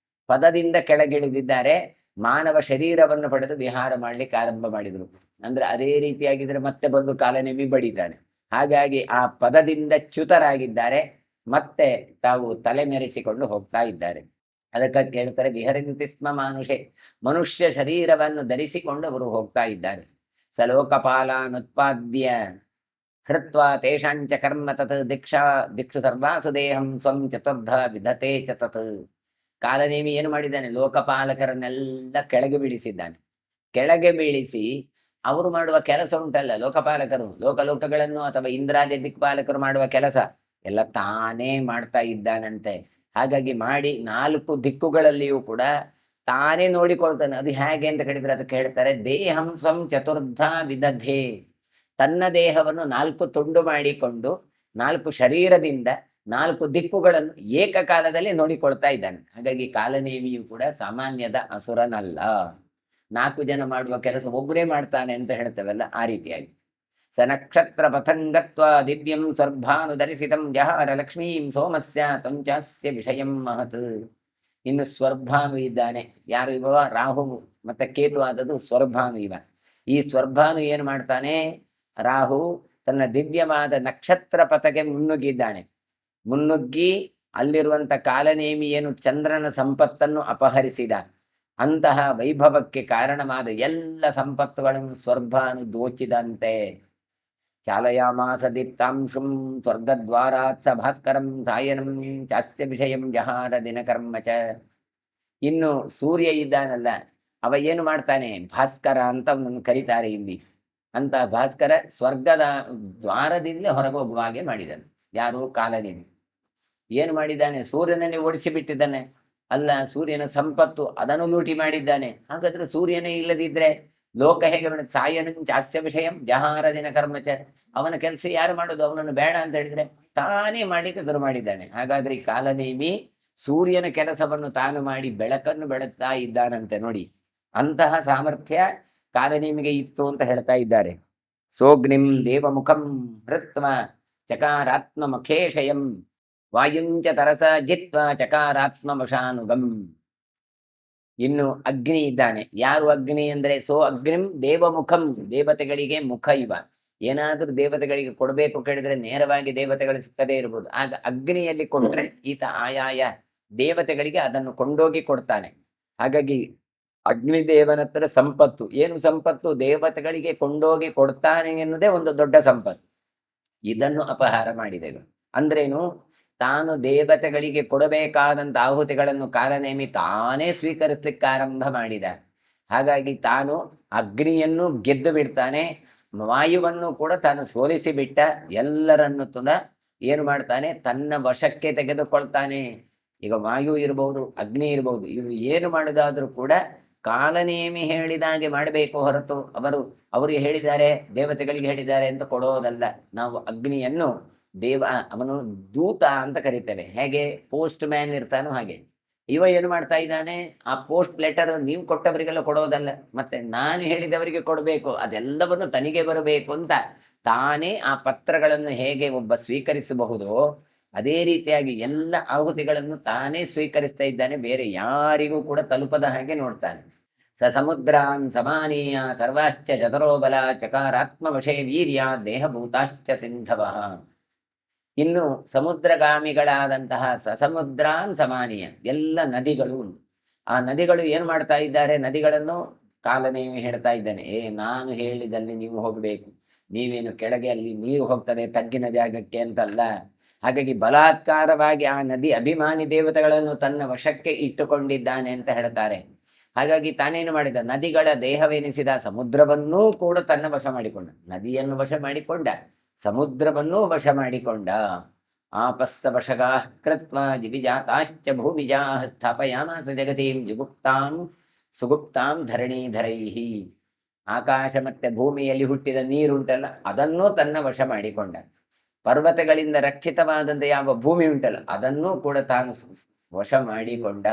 ಪದದಿಂದ ಕೆಳಗೆ ಇಳಿದಿದ್ದಾರೆ. ಮಾನವ ಶರೀರವನ್ನು ಪಡೆದು ವಿಹಾರ ಮಾಡ್ಲಿಕ್ಕೆ ಆರಂಭ ಮಾಡಿದ್ರು. ಅಂದ್ರೆ ಅದೇ ರೀತಿಯಾಗಿದ್ರೆ ಮತ್ತೆ ಬಂದು ಕಾಲನೇಮಿ ಬಡಿತಾನೆ. ಹಾಗಾಗಿ ಆ ಪದದಿಂದ ಚ್ಯುತರಾಗಿದ್ದಾರೆ, ಮತ್ತೆ ತಾವು ತಲೆ ಮೆರೆಸಿಕೊಂಡು ಹೋಗ್ತಾ ಇದ್ದಾರೆ. ಅದಕ್ಕೆ ಹೇಳ್ತಾರೆ ವಿಹರಂತಿ ಸ್ಮ ಮಾನುಷೆ, ಮನುಷ್ಯ ಶರೀರವನ್ನು ಧರಿಸಿಕೊಂಡು ಅವರು ಹೋಗ್ತಾ ಇದ್ದಾರೆ. ಸಲೋಕಪಾಲಾನುತ್ಪಾದ್ಯ ಹೃತ್ವ ತೇಷಾಂಚ ಕರ್ಮ ತತ್ ದಿಕ್ಷು ಸರ್ವಾಸು ದೇಹಂ ಸ್ವಂ ಚತುರ್ಧ ವಿಧತೆ ಚ ತತ್. ಕಾಲನೇಮಿ ಏನು ಮಾಡಿದ್ದಾನೆ, ಲೋಕಪಾಲಕರನ್ನೆಲ್ಲ ಕೆಳಗೆ ಬೀಳಿಸಿದ್ದಾನೆ. ಕೆಳಗೆ ಬೀಳಿಸಿ ಅವರು ಮಾಡುವ ಕೆಲಸ ಉಂಟಲ್ಲ, ಲೋಕಪಾಲಕರು ಲೋಕಗಳನ್ನು ಅಥವಾ ಇಂದ್ರಾದಿ ದಿಕ್ಪಾಲಕರು ಮಾಡುವ ಕೆಲಸ ಎಲ್ಲ ತಾನೇ ಮಾಡ್ತಾ ಇದ್ದಾನಂತೆ. ಹಾಗಾಗಿ ಮಾಡಿ 4 ದಿಕ್ಕುಗಳಲ್ಲಿಯೂ ಕೂಡ ತಾನೇ ನೋಡಿಕೊಳ್ತಾನೆ. ಅದು ಹೇಗೆ ಅಂತ ಕೇಳಿದ್ರೆ ಅದಕ್ಕೆ ಹೇಳ್ತಾರೆ ದೇಹಂ ಸ್ವಂ ಚತುರ್ಧ ವಿದಧೆ. ತನ್ನ ದೇಹವನ್ನು 4 ತುಂಡು ಮಾಡಿಕೊಂಡು 4 ಶರೀರದಿಂದ 4 ದಿಕ್ಕುಗಳನ್ನು ಏಕಕಾಲದಲ್ಲಿ ನೋಡಿಕೊಳ್ತಾ ಇದ್ದಾನೆ. ಹಾಗಾಗಿ ಕಾಲನೇಮಿಯು ಕೂಡ ಸಾಮಾನ್ಯದ ಅಸುರನಲ್ಲ. 4 ಜನ ಮಾಡುವ ಕೆಲಸ ಒಬ್ಬರೇ ಮಾಡ್ತಾನೆ ಅಂತ ಹೇಳ್ತೇವಲ್ಲ, ಆ ರೀತಿಯಾಗಿ. ಸ ನಕ್ಷತ್ರ ಪಥಂಗತ್ವ ದಿವ್ಯಂ ಸ್ವರ್ಭಾನುದರ್ಶಿತಂ ಜಹಾರ ಲಕ್ಷ್ಮೀಂ ಸೋಮಸ್ಯ ತ್ವಂಚಾಸ್ಯ ವಿಷಯಂ ಮಹತ್. ಇನ್ನು ಸ್ವರ್ಭಾನು ಇದ್ದಾನೆ. ಯಾರು ಇವ? ರಾಹು ಮತ್ತೆ ಕೇತು ಆದದ್ದು ಸ್ವರ್ಭಾನು ಇವ. ಈ ಸ್ವರ್ಭಾನು ಏನು ಮಾಡ್ತಾನೆ, ರಾಹು ತನ್ನ ದಿವ್ಯವಾದ ನಕ್ಷತ್ರ ಪಥಕ್ಕೆ ಮುನ್ನುಗ್ಗಿದ್ದಾನೆ. ಮುನ್ನುಗ್ಗಿ ಅಲ್ಲಿರುವಂತ ಕಾಲನೇಮಿ ಏನು ಚಂದ್ರನ ಸಂಪತ್ತನ್ನು ಅಪಹರಿಸಿದ, ಅಂತಹ ವೈಭವಕ್ಕೆ ಕಾರಣವಾದ ಎಲ್ಲ ಸಂಪತ್ತುಗಳನ್ನು ಸ್ವರ್ಭಾನು ದೋಚಿದಂತೆ. ಚಾಲಯಾಮಾಸ ದೀಪ್ತಾಂಶುಂ ಸ್ವರ್ಗದ್ವಾರಾತ್ ಸ ಭಾಸ್ಕರಂ ಸಾಯನಂ ಚಾಸ್ಯ ವಿಷಯಂ ಜಹಾರ ದಿನಕರ್ಮ ಚ. ಇನ್ನು ಸೂರ್ಯ ಇದ್ದಾನಲ್ಲ, ಅವ ಏನು ಮಾಡ್ತಾನೆ, ಭಾಸ್ಕರ ಅಂತ ಅವನನ್ನು ಕರೀತಾರೆ ಇಲ್ಲಿ. ಅಂತ ಭಾಸ್ಕರ ಸ್ವರ್ಗದ ದ್ವಾರದಿಂದ ಹೊರಗೋಗುವ ಹಾಗೆ ಮಾಡಿದನು. ಯಾರು? ಕಾಲನೇಮಿ. ಏನು ಮಾಡಿದ್ದಾನೆ, ಸೂರ್ಯನನ್ನೇ ಓಡಿಸಿ ಬಿಟ್ಟಿದ್ದಾನೆ. ಅಲ್ಲ, ಸೂರ್ಯನ ಸಂಪತ್ತು ಅದನ್ನು ಲೂಟಿ ಮಾಡಿದ್ದಾನೆ. ಹಾಗಾದ್ರೆ ಸೂರ್ಯನೇ ಇಲ್ಲದಿದ್ರೆ ಲೋಕ ಹೇಗೆ ಮಾಡುತ್ತೆ? ಸಾಯನ ಚಾಸ್ಯ ವಿಷಯಂ ಜಹಾರ ದಿನ ಕರ್ಮಚ. ಅವನ ಕೆಲಸ ಯಾರು ಮಾಡೋದು? ಅವನನ್ನು ಬೇಡ ಅಂತ ಹೇಳಿದ್ರೆ ತಾನೇ ಮಾಡ್ಲಿಕ್ಕೆ ಶುರು ಮಾಡಿದ್ದಾನೆ. ಹಾಗಾದ್ರೆ ಈ ಕಾಲನೇಮಿ ಸೂರ್ಯನ ಕೆಲಸವನ್ನು ತಾನು ಮಾಡಿ ಬೆಳಕನ್ನು ಬೆಳಗ್ತಾ ಇದ್ದಾನಂತೆ. ನೋಡಿ, ಅಂತಹ ಸಾಮರ್ಥ್ಯ ಕಾಲನೇಮಿಗೆ ಇತ್ತು ಅಂತ ಹೇಳ್ತಾ ಇದ್ದಾರೆ. ಸೋಗ್ನಿಂ ದೇವಮುಖಂ ಹೃತ್ವ ಚಕಾರಾತ್ಮ ಮಖೇಶಯಂ ವಾಯುಂಚ ತರಸ ಜಿತ್ವ ಚಕಾರಾತ್ಮ ಮಶಾನುಗಂ. ಇನ್ನು ಅಗ್ನಿ ಇದ್ದಾನೆ. ಯಾರು ಅಗ್ನಿ ಅಂದ್ರೆ ಸೋ ಅಗ್ನಿಂ ದೇವಮುಖಂ, ದೇವತೆಗಳಿಗೆ ಮುಖ ಇವ. ಏನಾದ್ರೂ ದೇವತೆಗಳಿಗೆ ಕೊಡಬೇಕು ಕೇಳಿದ್ರೆ ನೇರವಾಗಿ ದೇವತೆಗಳು ಸಿಕ್ಕದೇ ಇರ್ಬೋದು. ಆಗ ಅಗ್ನಿಯಲ್ಲಿ ಕೊಟ್ಟರೆ ಈತ ಆಯಾಯ ದೇವತೆಗಳಿಗೆ ಅದನ್ನು ಕೊಂಡೋಗಿ ಕೊಡ್ತಾನೆ. ಹಾಗಾಗಿ ಅಗ್ನಿದೇವನ ಹತ್ರ ಸಂಪತ್ತು ಏನು? ಸಂಪತ್ತು ದೇವತೆಗಳಿಗೆ ಕೊಂಡೋಗಿ ಕೊಡ್ತಾನೆ ಎನ್ನುವುದೇ ಒಂದು ದೊಡ್ಡ ಸಂಪತ್ತು. ಇದನ್ನು ಅಪಹಾರ ಮಾಡಿದೆವು. ಅಂದ್ರೇನು? ತಾನು ದೇವತೆಗಳಿಗೆ ಕೊಡಬೇಕಾದಂತ ಆಹುತಿಗಳನ್ನು ಕಾಲನೇಮಿ ತಾನೇ ಸ್ವೀಕರಿಸ್ಲಿಕ್ಕೆ ಆರಂಭ ಮಾಡಿದ. ಹಾಗಾಗಿ ತಾನು ಅಗ್ನಿಯನ್ನು ಗೆದ್ದು ಬಿಡ್ತಾನೆ, ವಾಯುವನ್ನು ಕೂಡ ತಾನು ಸೋಲಿಸಿ ಬಿಟ್ಟ. ಎಲ್ಲರನ್ನು ಕೂಡ ಏನು ಮಾಡ್ತಾನೆ, ತನ್ನ ವಶಕ್ಕೆ ತೆಗೆದುಕೊಳ್ತಾನೆ. ಈಗ ವಾಯು ಇರಬಹುದು, ಅಗ್ನಿ ಇರಬಹುದು, ಇವರು ಏನು ಮಾಡುದಾದ್ರೂ ಕೂಡ ಕಾಲನೇಮಿ ಹೇಳಿದಾಗೆ ಮಾಡಬೇಕು ಹೊರತು ಅವರಿಗೆ ಹೇಳಿದ್ದಾರೆ, ದೇವತೆಗಳಿಗೆ ಹೇಳಿದ್ದಾರೆ ಅಂತ ಕೊಡೋದಲ್ಲ. ನಾವು ಅಗ್ನಿಯನ್ನು ಅವನು ದೂತ ಅಂತ ಕರಿತೇವೆ. ಹೇಗೆ ಪೋಸ್ಟ್ ಮ್ಯಾನ್ ಇರ್ತಾನೋ ಹಾಗೆ ಇವ ಏನು ಮಾಡ್ತಾ ಇದ್ದಾನೆ, ಆ ಪೋಸ್ಟ್ ಲೆಟರ್ ನೀವು ಕೊಟ್ಟವರಿಗೆಲ್ಲ ಕೊಡೋದಲ್ಲ, ಮತ್ತೆ ನಾನು ಹೇಳಿದವರಿಗೆ ಕೊಡಬೇಕು, ಅದೆಲ್ಲವನ್ನು ತನಿಗೆ ಬರಬೇಕು ಅಂತ ತಾನೇ ಆ ಪತ್ರಗಳನ್ನು ಹೇಗೆ ಒಬ್ಬ ಸ್ವೀಕರಿಸಬಹುದೋ ಅದೇ ರೀತಿಯಾಗಿ ಎಲ್ಲ ಆಹುತಿಗಳನ್ನು ತಾನೇ ಸ್ವೀಕರಿಸ್ತಾ ಇದ್ದಾನೆ. ಬೇರೆ ಯಾರಿಗೂ ಕೂಡ ತಲುಪದ ಹಾಗೆ ನೋಡ್ತಾನೆ. ಸ ಸಮುದ್ರಾನ್ ಸಮಾನೀಯ ಸರ್ವಾಶ್ಚ ಜತರೋಬಲ ಚಕಾರಾತ್ಮವಶೇ ವೀರ್ಯ ದೇಹಭೂತಾಶ್ಚ ಸಿಂಧವ. ಇನ್ನು ಸಮುದ್ರಗಾಮಿಗಳಾದಂತಹ ಸಸಮುದ್ರಾನ್ ಸಮಾನೀಯ ಎಲ್ಲ ನದಿಗಳು ಉಂಟು. ಆ ನದಿಗಳು ಏನು ಮಾಡ್ತಾ ಇದ್ದಾರೆ, ನದಿಗಳನ್ನು ಕಾಲನೇಮಿ ಹೇಳ್ತಾ ಇದ್ದಾನೆ, ನಾನು ಹೇಳಿದಲ್ಲಿ ನೀವು ಹೋಗಬೇಕು, ನೀವೇನು ಕೆಳಗೆ ಅಲ್ಲಿ ನೀರು ಹೋಗ್ತದೆ ತಗ್ಗಿನ ಜಾಗಕ್ಕೆ ಅಂತಲ್ಲ. ಹಾಗಾಗಿ ಬಲಾತ್ಕಾರವಾಗಿ ಆ ನದಿ ಅಭಿಮಾನಿ ದೇವತೆಗಳನ್ನು ತನ್ನ ವಶಕ್ಕೆ ಇಟ್ಟುಕೊಂಡಿದ್ದಾನೆ ಅಂತ ಹೇಳ್ತಾರೆ. ಹಾಗಾಗಿ ತಾನೇನು ಮಾಡಿದ, ನದಿಗಳ ದೇಹವೆನಿಸಿದ ಸಮುದ್ರವನ್ನೂ ಕೂಡ ತನ್ನ ವಶ ಮಾಡಿಕೊಂಡ, ನದಿಯನ್ನು ವಶ ಮಾಡಿಕೊಂಡ, ಸಮುದ್ರವನ್ನೂ ವಶ ಮಾಡಿಕೊಂಡ. ಆಪಸ್ಸ ವಶಗಾ ಕೃತ್ವ ಜಿವಿಜಾತಾಶ್ಚ ಭೂಮಿಜಾ ಸ್ಥಾಪಯಾಮಾಸ ಜಗತೀಂ ಜುಗುಪ್ತಾಂ ಸುಗುಪ್ತಾಂ ಧರಣೀಧರೈಹಿ. ಆಕಾಶ ಮತ್ತೆ ಭೂಮಿಯಲ್ಲಿ ಹುಟ್ಟಿದ ನೀರುಂಟಲ್ಲ ಅದನ್ನೂ ತನ್ನ ವಶ ಮಾಡಿಕೊಂಡ. ಪರ್ವತಗಳಿಂದ ರಕ್ಷಿತವಾದಂಥ ಯಾವ ಭೂಮಿ ಉಂಟಲ್ಲ ಅದನ್ನೂ ಕೂಡ ತಾನು ವಶ ಮಾಡಿಕೊಂಡ.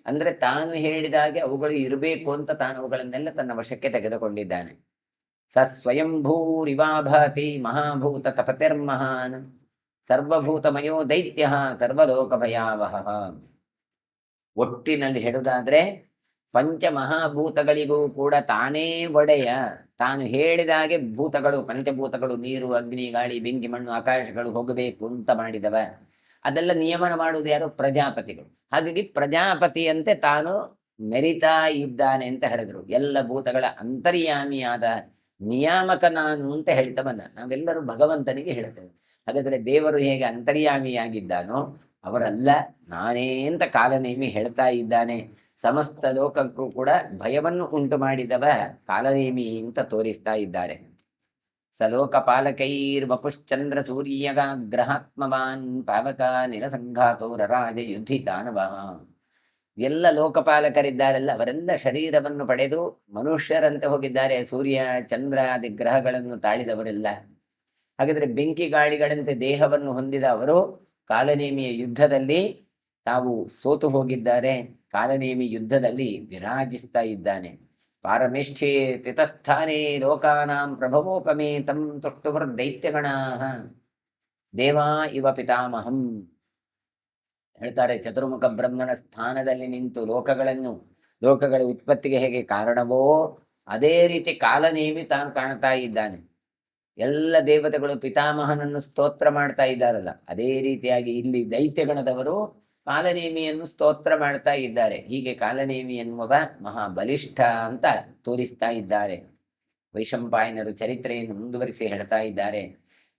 ಅಂದ್ರೆ ತಾನು ಹೇಳಿದಾಗೆ ಅವುಗಳು ಇರಬೇಕು ಅಂತ ತಾನು ಅವುಗಳನ್ನೆಲ್ಲ ತನ್ನ ವಶಕ್ಕೆ ತೆಗೆದುಕೊಂಡಿದ್ದಾನೆ. ಸ ಸ್ವಯಂಭೂರಿವಾಭಾತಿ ಮಹಾಭೂತ ತಪತಿರ್ಮಹಾನ್ ಸರ್ವಭೂತಮಯೋ ದೈತ್ಯ ಸರ್ವಲೋಕ ಭಯಾವಹ. ಒಟ್ಟಿನಲ್ಲಿ ಹೇಳುವುದಾದ್ರೆ ಪಂಚಮಹಾಭೂತಗಳಿಗೂ ಕೂಡ ತಾನೇ ಒಡೆಯ. ತಾನು ಹೇಳಿದಾಗೆ ಭೂತಗಳು, ಪಂಚಭೂತಗಳು, ನೀರು, ಅಗ್ನಿ, ಗಾಳಿ, ಬೆಂಕಿ, ಮಣ್ಣು, ಆಕಾಶಗಳು ಹೋಗಬೇಕು ಅಂತ ಮಾಡಿದವ. ಅದೆಲ್ಲ ನಿಯಮನ ಮಾಡುವುದು ಯಾರು? ಪ್ರಜಾಪತಿಗಳು. ಹಾಗಾಗಿ ಪ್ರಜಾಪತಿಯಂತೆ ತಾನು ಮೆರಿತಾ ಇದ್ದಾನೆ ಅಂತ ಹೇಳಿದ್ರು. ಎಲ್ಲ ಭೂತಗಳ ಅಂತರ್ಯಾಮಿಯಾದ ನಿಯಾಮಕ ನಾನು ಅಂತ ಹೇಳ್ತವನ್ನ ನಾವೆಲ್ಲರೂ ಭಗವಂತನಿಗೆ ಹೇಳ್ತೇವೆ. ಹಾಗಾದ್ರೆ ದೇವರು ಹೇಗೆ ಅಂತರ್ಯಾಮಿಯಾಗಿದ್ದಾನೋ ಅವರಲ್ಲ, ನಾನೇ ಅಂತ ಕಾಲನೇಮಿ ಹೇಳ್ತಾ ಇದ್ದಾನೆ. ಸಮಸ್ತ ಲೋಕಕ್ಕೂ ಕೂಡ ಭಯವನ್ನು ಉಂಟು ಮಾಡಿದವ ಕಾಲನೇಮಿ ಅಂತ ತೋರಿಸ್ತಾ ಇದ್ದಾರೆ. ಸ ಲೋಕಪಾಲಕೈರ್ ವಪುಶ್ಚಂದ್ರ ಸೂರ್ಯಗ್ರಹಾತ್ಮವಾನ್ ಪಾವಕ ನಿರಸಂಘಾತೋ ರರಾಜ ಯುದ್ಧಿ ದಾನವ. ಎಲ್ಲ ಲೋಕಪಾಲಕರಿದ್ದಾರಲ್ಲ ಅವರೆಲ್ಲ ಶರೀರವನ್ನು ಪಡೆದು ಮನುಷ್ಯರಂತೆ ಹೋಗಿದ್ದಾರೆ. ಸೂರ್ಯ ಚಂದ್ರ ಆದಿ ಗ್ರಹಗಳನ್ನು ತಾಳಿದವರೆಲ್ಲ. ಹಾಗಾದ್ರೆ ಬೆಂಕಿ ಗಾಳಿಗಳಂತೆ ದೇಹವನ್ನು ಹೊಂದಿದ ಅವರು ಕಾಲನೇಮಿಯ ಯುದ್ಧದಲ್ಲಿ ತಾವು ಸೋತು ಹೋಗಿದ್ದಾರೆ. ಕಾಲನೇಮಿ ಯುದ್ಧದಲ್ಲಿ ವಿರಾಜಿಸ್ತಾ ಇದ್ದಾನೆ. ಪಾರಮೇಷ್ಠೇ ತಿತಸ್ಥಾನೇ ಲೋಕಾನಾಂ ಪ್ರಭವೋಪಮೇ ತಂ ತುಷ್ಟುವರ್ ದೈತ್ಯಗಣಾಃ ದೇವಾ ಇವ ಪಿತಾಮಹಂ. ಹೇಳ್ತಾರೆ, ಚತುರ್ಮುಖ ಬ್ರಹ್ಮನ ಸ್ಥಾನದಲ್ಲಿ ನಿಂತು ಲೋಕಗಳ ಉತ್ಪತ್ತಿಗೆ ಹೇಗೆ ಕಾರಣವೋ ಅದೇ ರೀತಿ ಕಾಲನೇಮಿ ತಾನು ಕಾಣ್ತಾ ಇದ್ದಾನೆ. ಎಲ್ಲ ದೇವತೆಗಳು ಪಿತಾಮಹನನ್ನು ಸ್ತೋತ್ರ ಮಾಡ್ತಾ ಇದ್ದಾರಲ್ಲ, ಅದೇ ರೀತಿಯಾಗಿ ಇಲ್ಲಿ ದೈತ್ಯಗಣದವರು ಕಾಲನೇಮಿಯನ್ನು ಸ್ತೋತ್ರ ಮಾಡ್ತಾ ಇದ್ದಾರೆ. ಹೀಗೆ ಕಾಲನೇಮಿ ಎನ್ನುವ ಮಹಾಬಲಿಷ್ಠ ಅಂತ ತೋರಿಸ್ತಾ ಇದ್ದಾರೆ. ವೈಶಂಪಾಯನರು ಚರಿತ್ರೆಯನ್ನು ಮುಂದುವರಿಸಿ ಹೇಳ್ತಾ ಇದ್ದಾರೆ.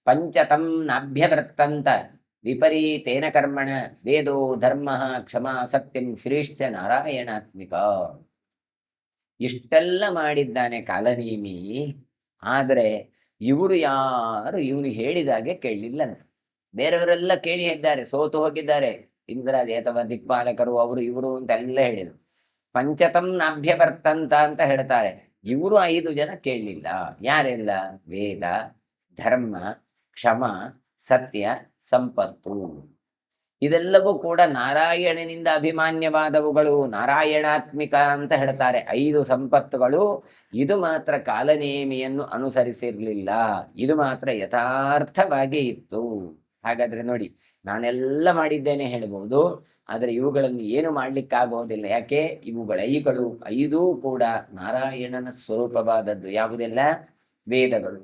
ಪಂಚತಂ ನಾಭ್ಯವರ್ತಂತ ವಿಪರೀತೇನ ಕರ್ಮಣ ವೇದೋ ಧರ್ಮ ಕ್ಷಮಾ ಸತ್ಯಂ ಶ್ರೇಷ್ಠ ನಾರಾಯಣಾತ್ಮಿಕ. ಇಷ್ಟೆಲ್ಲ ಮಾಡಿದ್ದಾನೆ ಕಾಲನೇಮಿ. ಆದರೆ ಇವರು ಯಾರು ಇವನು ಹೇಳಿದಾಗೆ ಕೇಳಲಿಲ್ಲ. ಬೇರೆಯವರೆಲ್ಲ ಕೇಳಿ ಇದ್ದಾರೆ, ಸೋತು ಹೋಗಿದ್ದಾರೆ. ಇಂದ್ರಾದಿ ಅಥವಾ ದಿಕ್ಪಾಲಕರು ಅವರು ಇವರು ಅಂತೆಲ್ಲ ಹೇಳಿದರು. ಪಂಚತಂ ನಾಭ್ಯವರ್ತಂತ ಅಂತ ಹೇಳ್ತಾರೆ. ಇವರು 5 ಜನ ಕೇಳಲಿಲ್ಲ. ಯಾರೆಲ್ಲ? ವೇದ, ಧರ್ಮ, ಕ್ಷಮ, ಸತ್ಯ, ಸಂಪತ್ತು. ಇದೆಲ್ಲವೂ ಕೂಡ ನಾರಾಯಣನಿಂದ ಅಭಿಮಾನ್ಯವಾದವುಗಳು, ನಾರಾಯಣಾತ್ಮಿಕ ಅಂತ ಹೇಳ್ತಾರೆ. 5 ಸಂಪತ್ತುಗಳು. ಇದು ಮಾತ್ರ ಕಾಲನೇಮಿಯನ್ನು ಅನುಸರಿಸಿರ್ಲಿಲ್ಲ. ಇದು ಮಾತ್ರ ಯಥಾರ್ಥವಾಗಿ ಇತ್ತು. ಹಾಗಾದ್ರೆ ನೋಡಿ, ನಾನೆಲ್ಲ ಮಾಡಿದ್ದೇನೆ ಹೇಳ್ಬಹುದು, ಆದರೆ ಇವುಗಳನ್ನು ಏನು ಮಾಡ್ಲಿಕ್ಕಾಗೋದಿಲ್ಲ. ಯಾಕೆ? ಇವುಗಳ 5 ಕೂಡ ನಾರಾಯಣನ ಸ್ವರೂಪವಾದದ್ದು. ಯಾವುದೆಲ್ಲ? ವೇದಗಳು.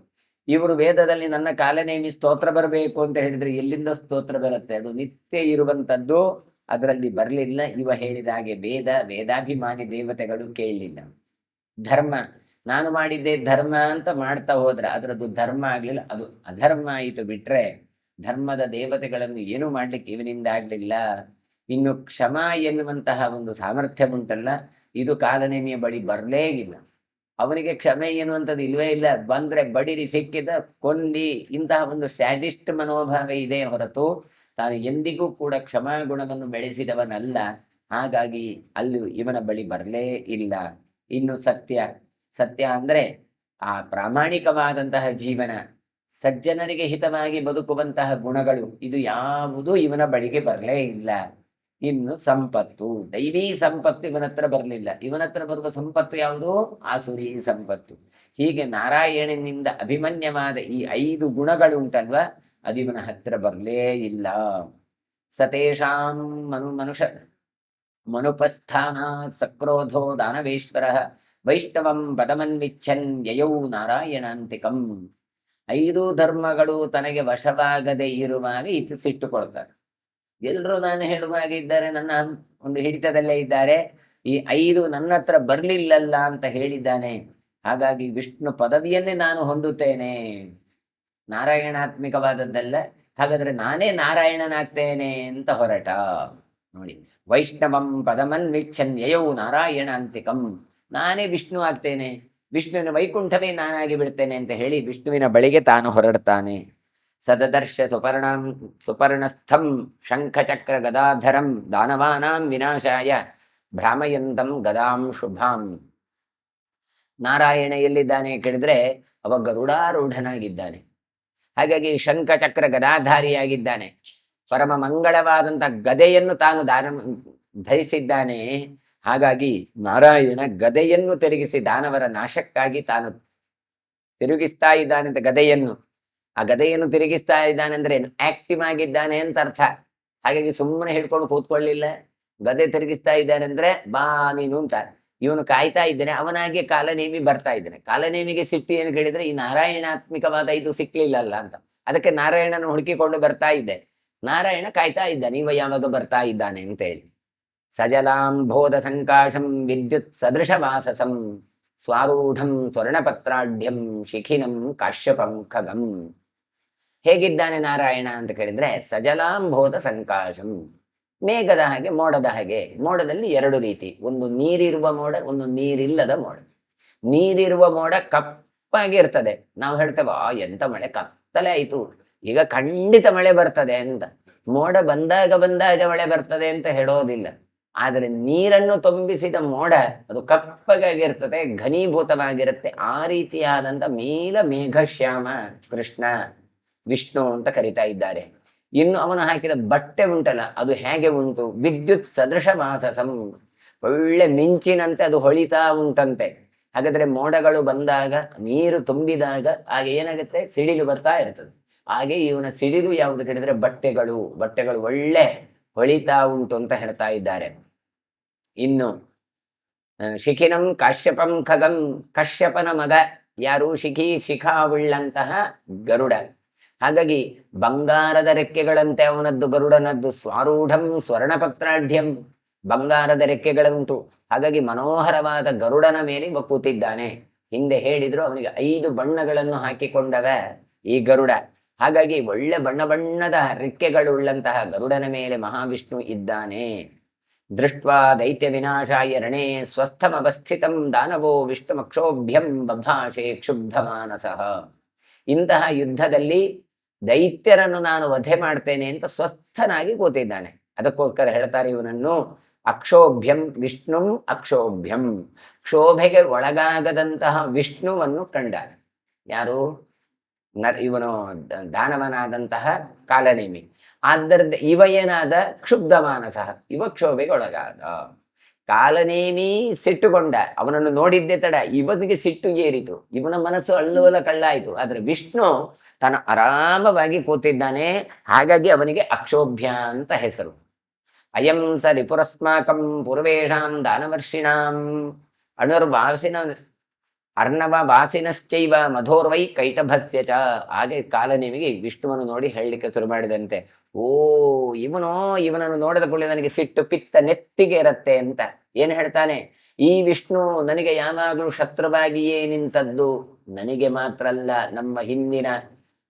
ಇವರು ವೇದದಲ್ಲಿ ನನ್ನ ಕಾಲನೇಮಿ ಸ್ತೋತ್ರ ಬರಬೇಕು ಅಂತ ಹೇಳಿದ್ರೆ ಎಲ್ಲಿಂದ ಸ್ತೋತ್ರ ಬರುತ್ತೆ? ಅದು ನಿತ್ಯ ಇರುವಂಥದ್ದು, ಅದರಲ್ಲಿ ಬರಲಿಲ್ಲ. ಇವ ಹೇಳಿದ ಹಾಗೆ ವೇದಾಭಿಮಾನಿ ದೇವತೆಗಳು ಕೇಳಲಿಲ್ಲ. ಧರ್ಮ, ನಾನು ಮಾಡಿದ್ದೆ ಧರ್ಮ ಅಂತ ಮಾಡ್ತಾ ಹೋದ್ರೆ ಅದರದ್ದು ಧರ್ಮ ಆಗ್ಲಿಲ್ಲ, ಅದು ಅಧರ್ಮ ಆಯಿತು. ಬಿಟ್ರೆ ಧರ್ಮದ ದೇವತೆಗಳನ್ನು ಏನು ಮಾಡ್ಲಿಕ್ಕೆ ಇವನಿಂದ ಆಗ್ಲಿಲ್ಲ. ಇನ್ನು ಕ್ಷಮ ಎನ್ನುವಂತಹ ಒಂದು ಸಾಮರ್ಥ್ಯ ಉಂಟಲ್ಲ, ಇದು ಕಾಲನೇಮಿಯ ಬಳಿ ಬರಲೇ ಇಲ್ಲ. ಅವನಿಗೆ ಕ್ಷಮೆ ಎನ್ನುವಂಥದ್ದು ಇಲ್ವೇ ಇಲ್ಲ. ಬಂದ್ರೆ ಬಡಿರಿ, ಸಿಕ್ಕಿದ ಕೊಂದಿ, ಇಂತಹ ಒಂದು ಸ್ಯಾಡಿಸ್ಟ್ ಮನೋಭಾವ ಇದೆ ಹೊರತು ತಾನು ಎಂದಿಗೂ ಕೂಡ ಕ್ಷಮಾಗುಣವನ್ನು ಬೆಳೆಸಿದವನಲ್ಲ. ಹಾಗಾಗಿ ಅಲ್ಲಿ ಇವನ ಬಳಿ ಬರಲೇ ಇಲ್ಲ. ಇನ್ನು ಸತ್ಯ ಅಂದ್ರೆ ಆ ಪ್ರಾಮಾಣಿಕವಾದಂತಹ ಜೀವನ, ಸಜ್ಜನರಿಗೆ ಹಿತವಾಗಿ ಬದುಕುವಂತಹ ಗುಣಗಳು, ಇದು ಯಾವುದೂ ಇವನ ಬಳಿಗೆ ಬರಲೇ ಇಲ್ಲ. ಇನ್ನು ಸಂಪತ್ತು, ದೈವೀ ಸಂಪತ್ತು ಇವನ ಹತ್ರ ಬರಲಿಲ್ಲ. ಇವನ ಹತ್ರ ಬರುವ ಸಂಪತ್ತು ಯಾವುದು? ಆಸುರಿ ಸಂಪತ್ತು. ಹೀಗೆ ನಾರಾಯಣನಿಂದ ಅಭಿಮನ್ಯವಾದ ಈ 5 ಗುಣಗಳು ಉಂಟಲ್ವಾ, ಅದು ಇವನ ಹತ್ರ ಬರಲೇ ಇಲ್ಲ. ಸತೇಷಾಂ ಮನುಪಸ್ಥಾನ ಸಕ್ರೋಧೋ ದಾನವೇಶ್ವರ ವೈಷ್ಣವಂ ಪದಮನ್ವಿಚ್ಛನ್ ಯಯೌ ನಾರಾಯಣಾಂತಿಕಂ. 5 ಧರ್ಮಗಳು ತನಗೆ ವಶವಾಗದೆ ಇರುವಾಗ ಇದು ಸಿಟ್ಟುಕೊಳ್ತಾರೆ. ಎಲ್ಲರೂ ನಾನು ಹೇಳುವಾಗ ಇದ್ದಾರೆ, ನನ್ನ ಒಂದು ಹಿಡಿತದಲ್ಲೇ ಇದ್ದಾರೆ. ಈ 5 ನನ್ನ ಹತ್ರ ಬರ್ಲಿಲ್ಲಲ್ಲ ಅಂತ ಹೇಳಿದ್ದಾನೆ. ಹಾಗಾಗಿ ವಿಷ್ಣು ಪದವಿಯನ್ನೇ ನಾನು ಹೊಂದುತ್ತೇನೆ. ನಾರಾಯಣಾತ್ಮಿಕವಾದದ್ದಲ್ಲ. ಹಾಗಾದ್ರೆ ನಾನೇ ನಾರಾಯಣನಾಗ್ತೇನೆ ಅಂತ ಹೊರಟ ನೋಡಿ. ವೈಷ್ಣವಂ ಪದಮನ್ವಿಚ್ಛನ್ ಯಯೌ ನಾರಾಯಣಾಂತಿಕಂ, ನಾನೇ ವಿಷ್ಣು ಆಗ್ತೇನೆ, ವಿಷ್ಣುವಿನ ವೈಕುಂಠವೇ ನಾನಾಗಿ ಬಿಡ್ತೇನೆ ಅಂತ ಹೇಳಿ ವಿಷ್ಣುವಿನ ಬಳಿಗೆ ತಾನು ಹೊರಡ್ತಾನೆ. ಸದದರ್ಶ ಸುಪರ್ಣಸ್ಥಂ ಶಂಖಚಕ್ರ ಗದಾಧರಂ ದಾನವಾನಾಂ ವಿನಾಶಾಯ ಭ್ರಾಮಯಂತಂ ಗದಾಂ ಶುಭಾಂ. ನಾರಾಯಣ ಎಲ್ಲಿದ್ದಾನೆ ಕೇಳಿದ್ರೆ ಅವ ಗರುಡಾರೂಢನಾಗಿದ್ದಾನೆ. ಹಾಗಾಗಿ ಶಂಖಚಕ್ರ ಗದಾಧಾರಿಯಾಗಿದ್ದಾನೆ. ಪರಮ ಮಂಗಳವಾದಂಥ ಗದೆಯನ್ನು ತಾನು ಧರಿಸಿದ್ದಾನೆ. ಹಾಗಾಗಿ ನಾರಾಯಣ ಗದೆಯನ್ನು ತಿರುಗಿಸಿ ದಾನವರ ನಾಶಕ್ಕಾಗಿ ತಾನು ತಿರುಗಿಸ್ತಾ ಇದ್ದಾನೆ ಅಂತ ಗದೆಯನ್ನು. ಆ ಗದೆಯನ್ನು ತಿರುಗಿಸ್ತಾ ಇದ್ದಾನೆ ಅಂದ್ರೆ ಆಕ್ಟಿವ್ ಆಗಿದ್ದಾನೆ ಅಂತ ಅರ್ಥ. ಹಾಗಾಗಿ ಸುಮ್ಮನೆ ಹಿಡ್ಕೊಂಡು ಕೂತ್ಕೊಳ್ಳಿಲ್ಲ. ಗದೆ ತಿರುಗಿಸ್ತಾ ಇದ್ದಾನೆ ಅಂದ್ರೆ ಬಾ ನೀನು ಅಂತ ಇವನು ಕಾಯ್ತಾ ಇದ್ದಾನೆ. ಅವನಾಗೆ ಕಾಲನೇಮಿ ಬರ್ತಾ ಇದ್ದಾನೆ. ಕಾಲನೇಮಿಗೆ ಸಿಟ್ಟು ಏನು ಕೇಳಿದ್ರೆ ಈ ನಾರಾಯಣಾತ್ಮಿಕವಾದ ಇದು ಸಿಕ್ಲಿಲ್ಲಲ್ಲ ಅಂತ. ಅದಕ್ಕೆ ನಾರಾಯಣನ ಹುಡುಕಿಕೊಂಡು ಬರ್ತಾ ಇದ್ದೆ. ನಾರಾಯಣ ಕಾಯ್ತಾ ಇದ್ದಾನೆ, ಇವ ಯಾವಾಗ ಬರ್ತಾ ಇದ್ದಾನೆ ಅಂತ ಹೇಳಿ. ಸಜಲಾಂಬೋಧ ಸಂಕಾಶಂ ವಿದ್ಯುತ್ ಸದೃಶವಾಸಸಂ ಸ್ವಾರೂಢಂ ಸ್ವರ್ಣಪತ್ರಾಢ್ಯಂ ಶಿಖಿನಂ ಕಾಶ್ಯಪಂ ಖಗಂ. ಹೇಗಿದ್ದಾನೆ ನಾರಾಯಣ ಅಂತ ಕೇಳಿದ್ರೆ ಸಜಲಾಂಬೋಧ ಸಂಕಾಶಂ, ಮೇಘದ ಹಾಗೆ, ಮೋಡದ ಹಾಗೆ. ಮೋಡದಲ್ಲಿ ಎರಡು ರೀತಿ, ಒಂದು ನೀರಿರುವ ಮೋಡ, ಒಂದು ನೀರಿಲ್ಲದ ಮೋಡ. ನೀರಿರುವ ಮೋಡ ಕಪ್ಪಾಗಿ ಇರ್ತದೆ. ನಾವು ಹೇಳ್ತೇವೆ ಎಂತ ಮಳೆ, ಕತ್ತಲೆ ಆಯ್ತು, ಈಗ ಖಂಡಿತ ಮಳೆ ಬರ್ತದೆ ಅಂತ. ಮೋಡ ಬಂದಾಗ ಮಳೆ ಬರ್ತದೆ ಅಂತ ಹೇಳೋದಿಲ್ಲ. ಆದರೆ ನೀರನ್ನು ತುಂಬಿಸಿದ ಮೋಡ ಅದು ಕಪ್ಪಗಾಗಿರ್ತದೆ, ಘನೀಭೂತವಾಗಿರುತ್ತೆ. ಆ ರೀತಿಯಾದಂಥ ಮೇಘಶ್ಯಾಮ ಕೃಷ್ಣ ವಿಷ್ಣು ಅಂತ ಕರಿತಾ ಇದ್ದಾರೆ. ಇನ್ನು ಅವನು ಹಾಕಿದ ಬಟ್ಟೆ ಉಂಟಲ್ಲ, ಅದು ಹೇಗೆ ಉಂಟು? ವಿದ್ಯುತ್ ಸದೃಶ ವಾಸಸಂ, ಒಳ್ಳೆ ಮಿಂಚಿನಂತೆ ಅದು ಹೊಳಿತಾ ಉಂಟಂತೆ. ಹಾಗಾದ್ರೆ ಮೋಡಗಳು ಬಂದಾಗ, ನೀರು ತುಂಬಿದಾಗ ಹಾಗೆ ಏನಾಗುತ್ತೆ, ಸಿಡಿಲು ಬರ್ತಾ ಇರ್ತದೆ. ಹಾಗೆ ಇವನ ಸಿಡಿಲು ಯಾವುದು ಕೇಳಿದ್ರೆ ಬಟ್ಟೆಗಳು ಒಳ್ಳೆ ಹೊಳಿತಾ ಉಂಟು ಅಂತ ಹೇಳ್ತಾ ಇದ್ದಾರೆ. ಇನ್ನು ಶಿಖಿನಂ ಕಾಶ್ಯಪಂ ಖಗಂ, ಕಶ್ಯಪನ ಮಗ ಯಾರು? ಶಿಖಾವುಳ್ಳಂತಹ ಗರುಡ. ಹಾಗಾಗಿ ಬಂಗಾರದ ರೆಕ್ಕೆಗಳಂತೆ ಅವನದ್ದು ಗರುಡನದ್ದು. ಸ್ವಾರೂಢಂ ಸ್ವರ್ಣಪತ್ರಾಢ್ಯಂ, ಬಂಗಾರದ ರೆಕ್ಕೆಗಳುಂಟು. ಹಾಗಾಗಿ ಮನೋಹರವಾದ ಗರುಡನ ಮೇಲೆ ಇವ ಕೂತಿದ್ದಾನೆ. ಹಿಂದೆ ಹೇಳಿದ್ರು ಅವನಿಗೆ 5 ಬಣ್ಣಗಳನ್ನು ಹಾಕಿಕೊಂಡವ ಈ ಗರುಡ. ಹಾಗಾಗಿ ಒಳ್ಳೆ ಬಣ್ಣದ ರೆಕ್ಕೆಗಳುಳ್ಳಂತಹ ಗರುಡನ ಮೇಲೆ ಮಹಾವಿಷ್ಣು ಇದ್ದಾನೆ. ದೃಷ್ಟ್ವಾ ದೈತ್ಯ ವಿನಾಶಾಯ ರಣೇ ಸ್ವಸ್ಥಮವಸ್ಥಿತಂ ದಾನವೋ ವಿಷ್ಣುಮಕ್ಷೋಭ್ಯಂ ಬಭಾಷೆ ಕ್ಷುಬ್ಧ ಮಾನಸಃ. ಇಂತಹ ಯುದ್ಧದಲ್ಲಿ ದೈತ್ಯರನ್ನು ನಾನು ವಧೆ ಮಾಡ್ತೇನೆ ಅಂತ ಸ್ವಸ್ಥನಾಗಿ ಕೂತಿದ್ದಾನೆ. ಅದಕ್ಕೋಸ್ಕರ ಹೇಳ್ತಾರೆ ಇವನನ್ನು ಅಕ್ಷೋಭ್ಯಂ, ವಿಷ್ಣುಂ ಅಕ್ಷೋಭ್ಯಂ, ಕ್ಷೋಭೆಗೆ ಒಳಗಾಗದಂತಹ ವಿಷ್ಣುವನ್ನು ಕಂಡ. ಯಾರು? ಇವನು ದಾನವನಾದಂತಹ ಕಾಲನೇಮಿ. ಆದ್ದರಿಂದ ಇವ ಏನಾದ? ಕ್ಷುಬ್ಧ ಮಾನಸ, ಇವ ಕ್ಷೋಭೆಗೆ ಒಳಗಾದ. ಕಾಲನೇಮಿ ಸಿಟ್ಟುಕೊಂಡ, ಅವನನ್ನು ನೋಡಿದ್ದೆ ತಡ ಇವನಿಗೆ ಸಿಟ್ಟು ಏರಿತು, ಇವನ ಮನಸ್ಸು ಅಲ್ಲೋಲ ಕಳ್ಳಾಯಿತು. ಆದ್ರೆ ವಿಷ್ಣು ತಾನು ಆರಾಮವಾಗಿ ಕೂತಿದ್ದಾನೆ. ಹಾಗಾಗಿ ಅವನಿಗೆ ಅಕ್ಷೋಭ್ಯ ಅಂತ ಹೆಸರು. ಅಯಂ ಸ ರಿಪುರಸ್ಮಾಕಂ ಪೂರ್ವೇಷಾಂ ದಾನವರ್ಷಿಣಾಂ ಅಣುರ್ವಾಸಿನ ಅರ್ಣವ ವಾಸಿನಶ್ಚೈವ ಮಧೋರ್ವೈ ಕೈಟಭಸ್ಯ ಚ. ಹಾಗೆ ಕಾಲನೇಮಿಗೆ ವಿಷ್ಣುವನ್ನು ನೋಡಿ ಹೇಳಲಿಕ್ಕೆ ಶುರು ಮಾಡಿದಂತೆ, ಇವನನ್ನು ನೋಡಿದ ಕೂಡಲೇ ನನಗೆ ಸಿಟ್ಟು ಪಿತ್ತ ನೆತ್ತಿಗೆ ಇರತ್ತೆ ಅಂತ. ಏನ್ ಹೇಳ್ತಾನೆ? ಈ ವಿಷ್ಣು ನನಗೆ ಯಾವಾಗಲೂ ಶತ್ರುವಾಗಿಯೇ ನಿಂತದ್ದು. ನನಗೆ ಮಾತ್ರ ಅಲ್ಲ, ನಮ್ಮ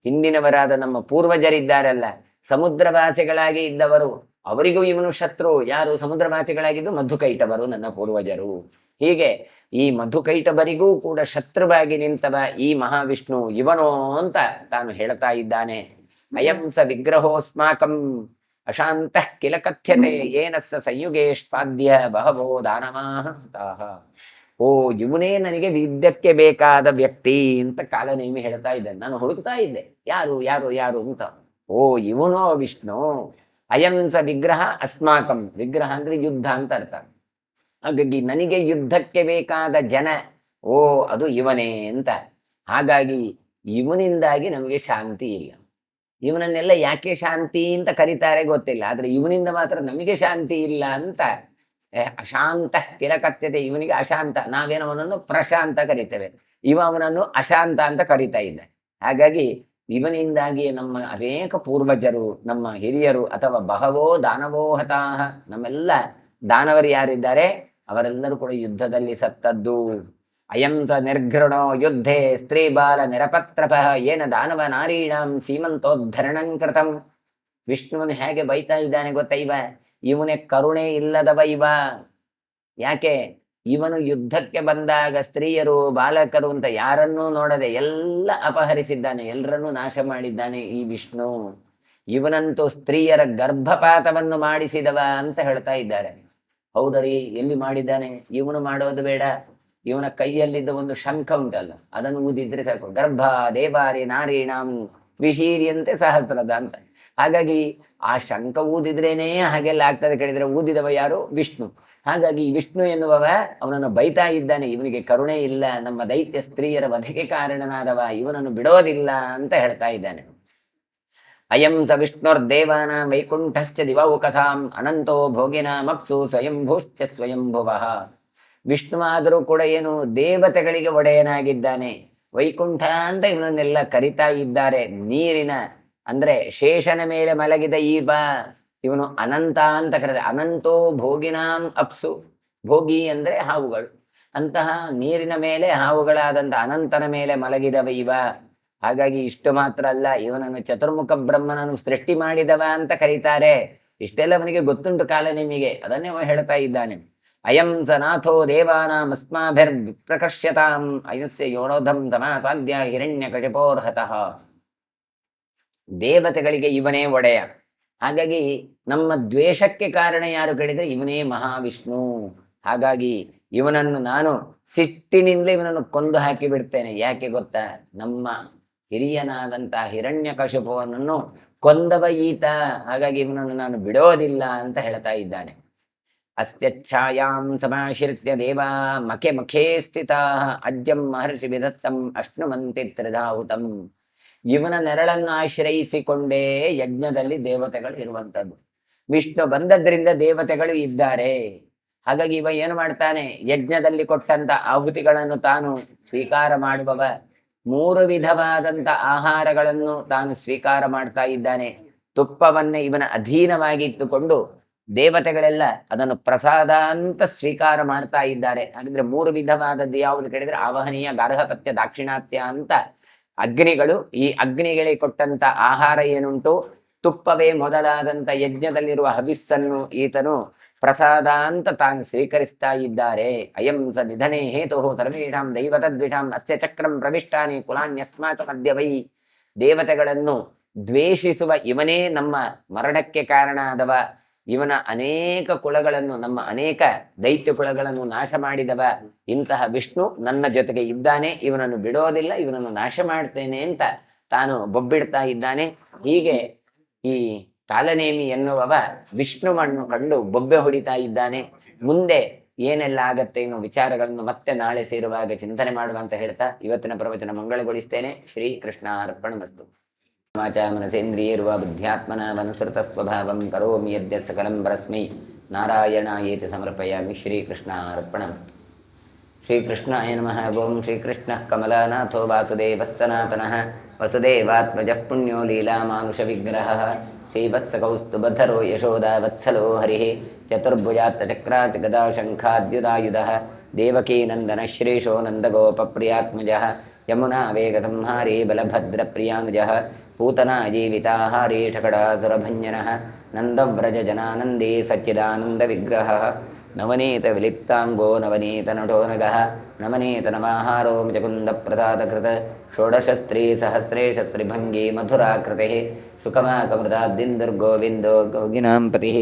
ಹಿಂದಿನವರಾದ ನಮ್ಮ ಪೂರ್ವಜರಿದ್ದಾರಲ್ಲ, ಸಮುದ್ರವಾಸಿಗಳಾಗಿ ಇದ್ದವರು, ಅವರಿಗೂ ಇವನು ಶತ್ರು. ಯಾರು? ಸಮುದ್ರವಾಸಿಗಳಾಗಿದ್ದು ಮಧುಕೈಟವರು, ನನ್ನ ಪೂರ್ವಜರು. ಹೀಗೆ ಈ ಮಧುಕೈಟವರಿಗೂ ಕೂಡ ಶತ್ರುವಾಗಿ ನಿಂತವ ಈ ಮಹಾವಿಷ್ಣು ಇವನೋ ಅಂತ ತಾನು ಹೇಳ್ತಾ ಇದ್ದಾನೆ. ಅಯಂ ಸ ವಿಗ್ರಹೋಸ್ಮಾಕಂ ಅಶಾಂತಃ ಕಿಲ ಕಥ್ಯತೆ ಏನಸ್ಸ ಸಂಯುಗೇಷ್ಪಾದ್ಯ ಬಹವೋ ದಾನವಾಹ. ಇವನೇ ನನಗೆ ಯುದ್ಧಕ್ಕೆ ಬೇಕಾದ ವ್ಯಕ್ತಿ ಅಂತ ಕಾಲನೇಮಿ ಹೇಳ್ತಾ ಇದ್ದಾನೆ. ನಾನು ಹುಡುಕ್ತಾ ಇದ್ದೆ ಯಾರು ಯಾರು ಯಾರು ಅಂತ. ಇವನೋ ವಿಷ್ಣು. ಅಯಂ ಸ ವಿಗ್ರಹ ಅಸ್ಮಾಕಂ, ವಿಗ್ರಹ ಅಂದ್ರೆ ಯುದ್ಧ ಅಂತ ಅರ್ಥ. ಹಾಗಾಗಿ ನನಗೆ ಯುದ್ಧಕ್ಕೆ ಬೇಕಾದ ಜನ ಅದು ಇವನೇ ಅಂತ. ಹಾಗಾಗಿ ಇವನಿಂದಾಗಿ ನಮಗೆ ಶಾಂತಿ ಇಲ್ಲ. ಇವನನ್ನೆಲ್ಲ ಯಾಕೆ ಶಾಂತಿ ಅಂತ ಕರೀತಾರೆ ಗೊತ್ತಿಲ್ಲ, ಆದ್ರೆ ಇವನಿಂದ ಮಾತ್ರ ನಮಗೆ ಶಾಂತಿ ಇಲ್ಲ ಅಂತ. ಅಶಾಂತ ಕಿರಕತ್ಯತೆ, ಇವನಿಗೆ ಅಶಾಂತ. ನಾವೇನೋ ಅವನನ್ನು ಪ್ರಶಾಂತ ಕರಿತೇವೆ, ಅವನನ್ನು ಅಶಾಂತ ಅಂತ ಕರಿತಾ ಇದ್ದ. ಹಾಗಾಗಿ ಇವನಿಂದಾಗಿ ನಮ್ಮ ಅನೇಕ ಪೂರ್ವಜರು, ನಮ್ಮ ಹಿರಿಯರು, ಅಥವಾ ಬಹವೋ ದಾನವೋ ಹತಾಹ, ನಮ್ಮೆಲ್ಲ ದಾನವರು ಯಾರಿದ್ದಾರೆ ಅವರೆಲ್ಲರೂ ಕೂಡ ಯುದ್ಧದಲ್ಲಿ ಸತ್ತದ್ದು. ಅಯಂ ಸ ನಿರ್ಘೃಣೋ ಯುದ್ಧೇ ಸ್ತ್ರೀ ಬಾಲ ನಿರಪತ್ರಪ ಏನ ದಾನವ ನಾರೀಣಾಂ ಸೀಮಂತೋದ್ಧರಣಂ ಕೃತಂ. ವಿಷ್ಣುವನು ಹೇಗೆ ಬೈತಾ ಇದ್ದಾನೆ ಗೊತ್ತಾ ಇವ? ಇವನೇ ಕರುಣೆ ಇಲ್ಲದವ ಇವ. ಯಾಕೆ? ಇವನು ಯುದ್ಧಕ್ಕೆ ಬಂದಾಗ ಸ್ತ್ರೀಯರು ಬಾಲಕರು ಅಂತ ಯಾರನ್ನೂ ನೋಡದೆ ಎಲ್ಲ ಅಪಹರಿಸಿದ್ದಾನೆ, ಎಲ್ಲರನ್ನೂ ನಾಶ ಮಾಡಿದ್ದಾನೆ ಈ ವಿಷ್ಣು. ಇವನಂತೂ ಸ್ತ್ರೀಯರ ಗರ್ಭಪಾತವನ್ನು ಮಾಡಿಸಿದವ ಅಂತ ಹೇಳ್ತಾ ಇದ್ದಾರೆ. ಹೌದರಿ, ಎಲ್ಲಿ ಮಾಡಿದ್ದಾನೆ? ಇವನು ಮಾಡೋದು ಬೇಡ, ಇವನ ಕೈಯಲ್ಲಿದ್ದ ಒಂದು ಶಂಖ ಉಂಟಲ್ಲ, ಅದನ್ನು ಊದಿದ್ರೆ ಸಾಕು. ಗರ್ಭ ದೇವಾರಿ ನಾರೀಣಾಂ ವಿಶೀರಿಯಂತೆ ಸಹಸ್ರದ ಅಂತ. ಹಾಗಾಗಿ ಆ ಶಂಖ ಊದಿದ್ರೇನೇ ಹಾಗೆಲ್ಲ ಆಗ್ತದೆ ಕೇಳಿದ್ರೆ ಊದಿದವ ಯಾರು? ವಿಷ್ಣು. ಹಾಗಾಗಿ ವಿಷ್ಣು ಎನ್ನುವವ ಅವನನ್ನು ಬೈತಾ ಇದ್ದಾನೆ, ಇವನಿಗೆ ಕರುಣೆ ಇಲ್ಲ, ನಮ್ಮ ದೈತ್ಯ ಸ್ತ್ರೀಯರ ವಧೆಗೆ ಕಾರಣನಾದವ, ಇವನನ್ನು ಬಿಡೋದಿಲ್ಲ ಅಂತ ಹೇಳ್ತಾ ಇದ್ದಾನೆ. ಅಯಂ ಸ ವಿಷ್ಣುರ್ದೇವಾನ ವೈಕುಂಠಶ್ಚ ದಿವೌಕಸಾಂ ಅನಂತೋ ಭೋಗಿನಾಮಪ್ಸು ಸ್ವಯಂಭೂಶ್ಚ ಸ್ವಯಂಭುವಃ. ವಿಷ್ಣು ಆದರೂ ಕೂಡ ಏನು ದೇವತೆಗಳಿಗೆ ಒಡೆಯನಾಗಿದ್ದಾನೆ. ವೈಕುಂಠ ಅಂತ ಇವನನ್ನೆಲ್ಲ ಕರಿತಾ ಇದ್ದಾರೆ. ನೀರಿನ ಅಂದ್ರೆ ಶೇಷನ ಮೇಲೆ ಮಲಗಿದ ಇವನು ಅನಂತ ಅಂತ ಕರೆದ. ಅನಂತೋ ಭೋಗಿನಾಂ ಅಪ್ಸು, ಭೋಗಿ ಅಂದ್ರೆ ಹಾವುಗಳು, ಅಂತಹ ನೀರಿನ ಮೇಲೆ ಹಾವುಗಳಾದಂತ ಅನಂತನ ಮೇಲೆ ಮಲಗಿದವ ಇವ. ಹಾಗಾಗಿ ಇಷ್ಟು ಮಾತ್ರ ಅಲ್ಲ, ಇವನನ್ನು ಚತುರ್ಮುಖ ಬ್ರಹ್ಮನನ್ನು ಸೃಷ್ಟಿ ಮಾಡಿದವ ಅಂತ ಕರೀತಾರೆ. ಇಷ್ಟೆಲ್ಲ ಅವನಿಗೆ ಗೊತ್ತುಂಟು ಕಾಲ ನಿಮಗೆ, ಅದನ್ನೇ ಅವ ಹೇಳ್ತಾ ಇದ್ದಾನೆ. ಅಯಂ ಸ ನಾಥೋ ದೇವಾನಾಂ ಅಸ್ಮಾಭಿರ್ ವಿಪ್ರಕರ್ಷ್ಯತಾಂ ಅಯಸ್ಯ ಯೋನೋಧಂ ಸಮಾಸಾದ್ಯ ಹಿರಣ್ಯಕಶಿಪೋರ್ಹತಃ. ದೇವತೆಗಳಿಗೆ ಇವನೇ ಒಡೆಯ. ಹಾಗಾಗಿ ನಮ್ಮ ದ್ವೇಷಕ್ಕೆ ಕಾರಣ ಯಾರು ಕೇಳಿದ್ರೆ ಇವನೇ ಮಹಾವಿಷ್ಣು. ಹಾಗಾಗಿ ಇವನನ್ನು ನಾನು ಸಿಟ್ಟಿನಿಂದಲೇ ಇವನನ್ನು ಕೊಂದು ಹಾಕಿ ಬಿಡ್ತೇನೆ. ಯಾಕೆ ಗೊತ್ತಾ? ನಮ್ಮ ಹಿರಿಯನಾದಂತಹ ಹಿರಣ್ಯಕಶಿಪುವನ್ನು ಕೊಂದವ ಈತ. ಹಾಗಾಗಿ ಇವನನ್ನು ನಾನು ಬಿಡೋದಿಲ್ಲ ಅಂತ ಹೇಳ್ತಾ ಇದ್ದಾನೆ. ಅಸ್ಯ ಛಾಯಾಂ ಸಮಾಶ್ರಿತ್ಯ ದೇವಾ ಮಖೆ ಮಖೇ ಸ್ಥಿತಾ ಅಜ್ಜಂ ಮಹರ್ಷಿ ವಿದತ್ತಂ ಅಶ್ನುಮಂತಿ ತ್ರಿಧಾಹುತಂ. ಇವನ ನೆರಳನ್ನು ಆಶ್ರಯಿಸಿಕೊಂಡೇ ಯಜ್ಞದಲ್ಲಿ ದೇವತೆಗಳು ಇರುವಂಥದ್ದು. ವಿಷ್ಣು ಬಂದದ್ರಿಂದ ದೇವತೆಗಳು ಇದ್ದಾರೆ. ಹಾಗಾಗಿ ಇವ ಏನು ಮಾಡ್ತಾನೆ? ಯಜ್ಞದಲ್ಲಿ ಕೊಟ್ಟಂತ ಆಹುತಿಗಳನ್ನು ತಾನು ಸ್ವೀಕಾರ ಮಾಡುವವ. 3 ವಿಧವಾದಂತ ಆಹಾರಗಳನ್ನು ತಾನು ಸ್ವೀಕಾರ ಮಾಡ್ತಾ ಇದ್ದಾನೆ. ತುಪ್ಪವನ್ನೇ ಇವನ ಅಧೀನವಾಗಿಟ್ಟುಕೊಂಡು ದೇವತೆಗಳೆಲ್ಲ ಅದನ್ನು ಪ್ರಸಾದ ಅಂತ ಸ್ವೀಕಾರ ಮಾಡ್ತಾ ಇದ್ದಾರೆ. ಹಾಗಿದ್ರೆ 3 ವಿಧವಾದದ್ದು ಯಾವುದು ಕೇಳಿದ್ರೆ ಆವಹನೀಯ, ಗಾರ್ಹಪತ್ಯ, ದಾಕ್ಷಿಣಾತ್ಯ ಅಂತ ಅಗ್ನಿಗಳು. ಈ ಅಗ್ನಿಗಳಿಗೆ ಕೊಟ್ಟಂತ ಆಹಾರ ಏನುಂಟು, ತುಪ್ಪವೇ ಮೊದಲಾದಂತ ಯಜ್ಞದಲ್ಲಿರುವ ಹವಿಸ್ಸನ್ನು ಈತನು ಪ್ರಸಾದ ಅಂತ ತಾನು ಸ್ವೀಕರಿಸ್ತಾ ಇದ್ದಾರೆ. ಅಯಂ ಸ ನಿಧನೆ ಹೇತು ಸರ್ವೇಷಾಂ ದೈವತದ್ವಿಷಾಂ ಅಸ್ಯ ಚಕ್ರಂ ಪ್ರವಿಷ್ಟಾನಿ ಕುಲಾನ್ಯಸ್ಮಾತ್ ಮಧ್ಯ ವೈ. ದೇವತೆಗಳನ್ನು ದ್ವೇಷಿಸುವ ಇವನೇ ನಮ್ಮ ಮರಣಕ್ಕೆ ಕಾರಣಾದವ. ಇವನ ಅನೇಕ ಕುಲಗಳನ್ನು, ನಮ್ಮ ಅನೇಕ ದೈತ್ಯ ಕುಲಗಳನ್ನು ನಾಶ ಮಾಡಿದವ ಇಂತಹ ವಿಷ್ಣು ನನ್ನ ಜೊತೆಗೆ ಇದ್ದಾನೆ, ಇವನನ್ನು ಬಿಡೋದಿಲ್ಲ, ಇವನನ್ನು ನಾಶ ಮಾಡ್ತೇನೆ ಅಂತ ತಾನು ಬೊಬ್ಬಿಡ್ತಾ ಇದ್ದಾನೆ. ಹೀಗೆ ಈ ಕಾಲನೇಮಿ ಎನ್ನುವವ ವಿಷ್ಣುವನ್ನು ಕಂಡು ಬೊಬ್ಬೆ ಹೊಡಿತಾ ಇದ್ದಾನೆ. ಮುಂದೆ ಏನೆಲ್ಲ ಆಗತ್ತೆ ಇನ್ನು ವಿಚಾರಗಳನ್ನು ಮತ್ತೆ ನಾಳೆ ಸೇರುವಾಗ ಚಿಂತನೆ ಮಾಡುವಂತ ಹೇಳ್ತಾ ಇವತ್ತಿನ ಪ್ರವಚನ ಮಂಗಳಗೊಳಿಸ್ತೇನೆ. ಶ್ರೀ ಕೃಷ್ಣ ಅರ್ಪಣಮಸ್ತು. ವಾಚ ಮನಸೇಂದ್ರಿಯೇರ್ವಾ ಬುದ್ಧ್ಯಾತ್ಮನ ವನುಸೃತ ಸ್ವಭಾವಂ ಕರೋಮಿ ಯದ್ಯ ಸಕಲಂ ಪರಸ್ಮೈ ನಾರಾಯಣಾಯೇತಿ ಸಮರ್ಪಯಾಮಿ. ಶ್ರೀಕೃಷ್ಣ ಅರ್ಪಣಮಸ್ತು. ಶ್ರೀಕೃಷ್ಣಾಯ ನಮಃ. ಓಂ ಶ್ರೀಕೃಷ್ಣ ಕಮಲನಾಥೋ ವಾಸುದೇವಃ ಸನಾತನಃ ವಸುದೇವಾತ್ಮಜಃ ಪುಣ್ಯೋ ಲೀಲಾ ಮಾನುಷ ವಿಗ್ರಹ ಶ್ರೀವತ್ಸಕೌಸ್ತುಭಧರೋ ಯಶೋದಾ ವತ್ಸಲೋ ಹರಿಃ ಚತುರ್ಭುಜಾತ್ತ ಚಕ್ರಾಚ ಗದಾ ಶಂಖಾದ್ಯುದಾಯುಧಃ ದೇವಕೀ ನಂದನ ಶ್ರೀಶೋ ನಂದಗೋಪಪ್ರಿಯಾತ್ಮಜಃ ಯಮುನಾ ವೇಗಸಂಹಾರಿ ಬಲಭದ್ರಪ್ರಿಯಾನುಜಃ पूतना जीविताहारी शकडासुरभञ्जनः नन्दव्रजजनानन्दे सच्चिदानन्दविग्रहः नवनीतविलिप्ताङ्गो नवनीतनटोनगः नवनीतनमाहारो मुचकुन्दप्रसादकृत षोडशस्त्रीसहस्रे शत्रिभङ्गी मधुराकृतिः सुकमाकमृताब्दिन्दुर्गोविन्दो गोगिनां पतिः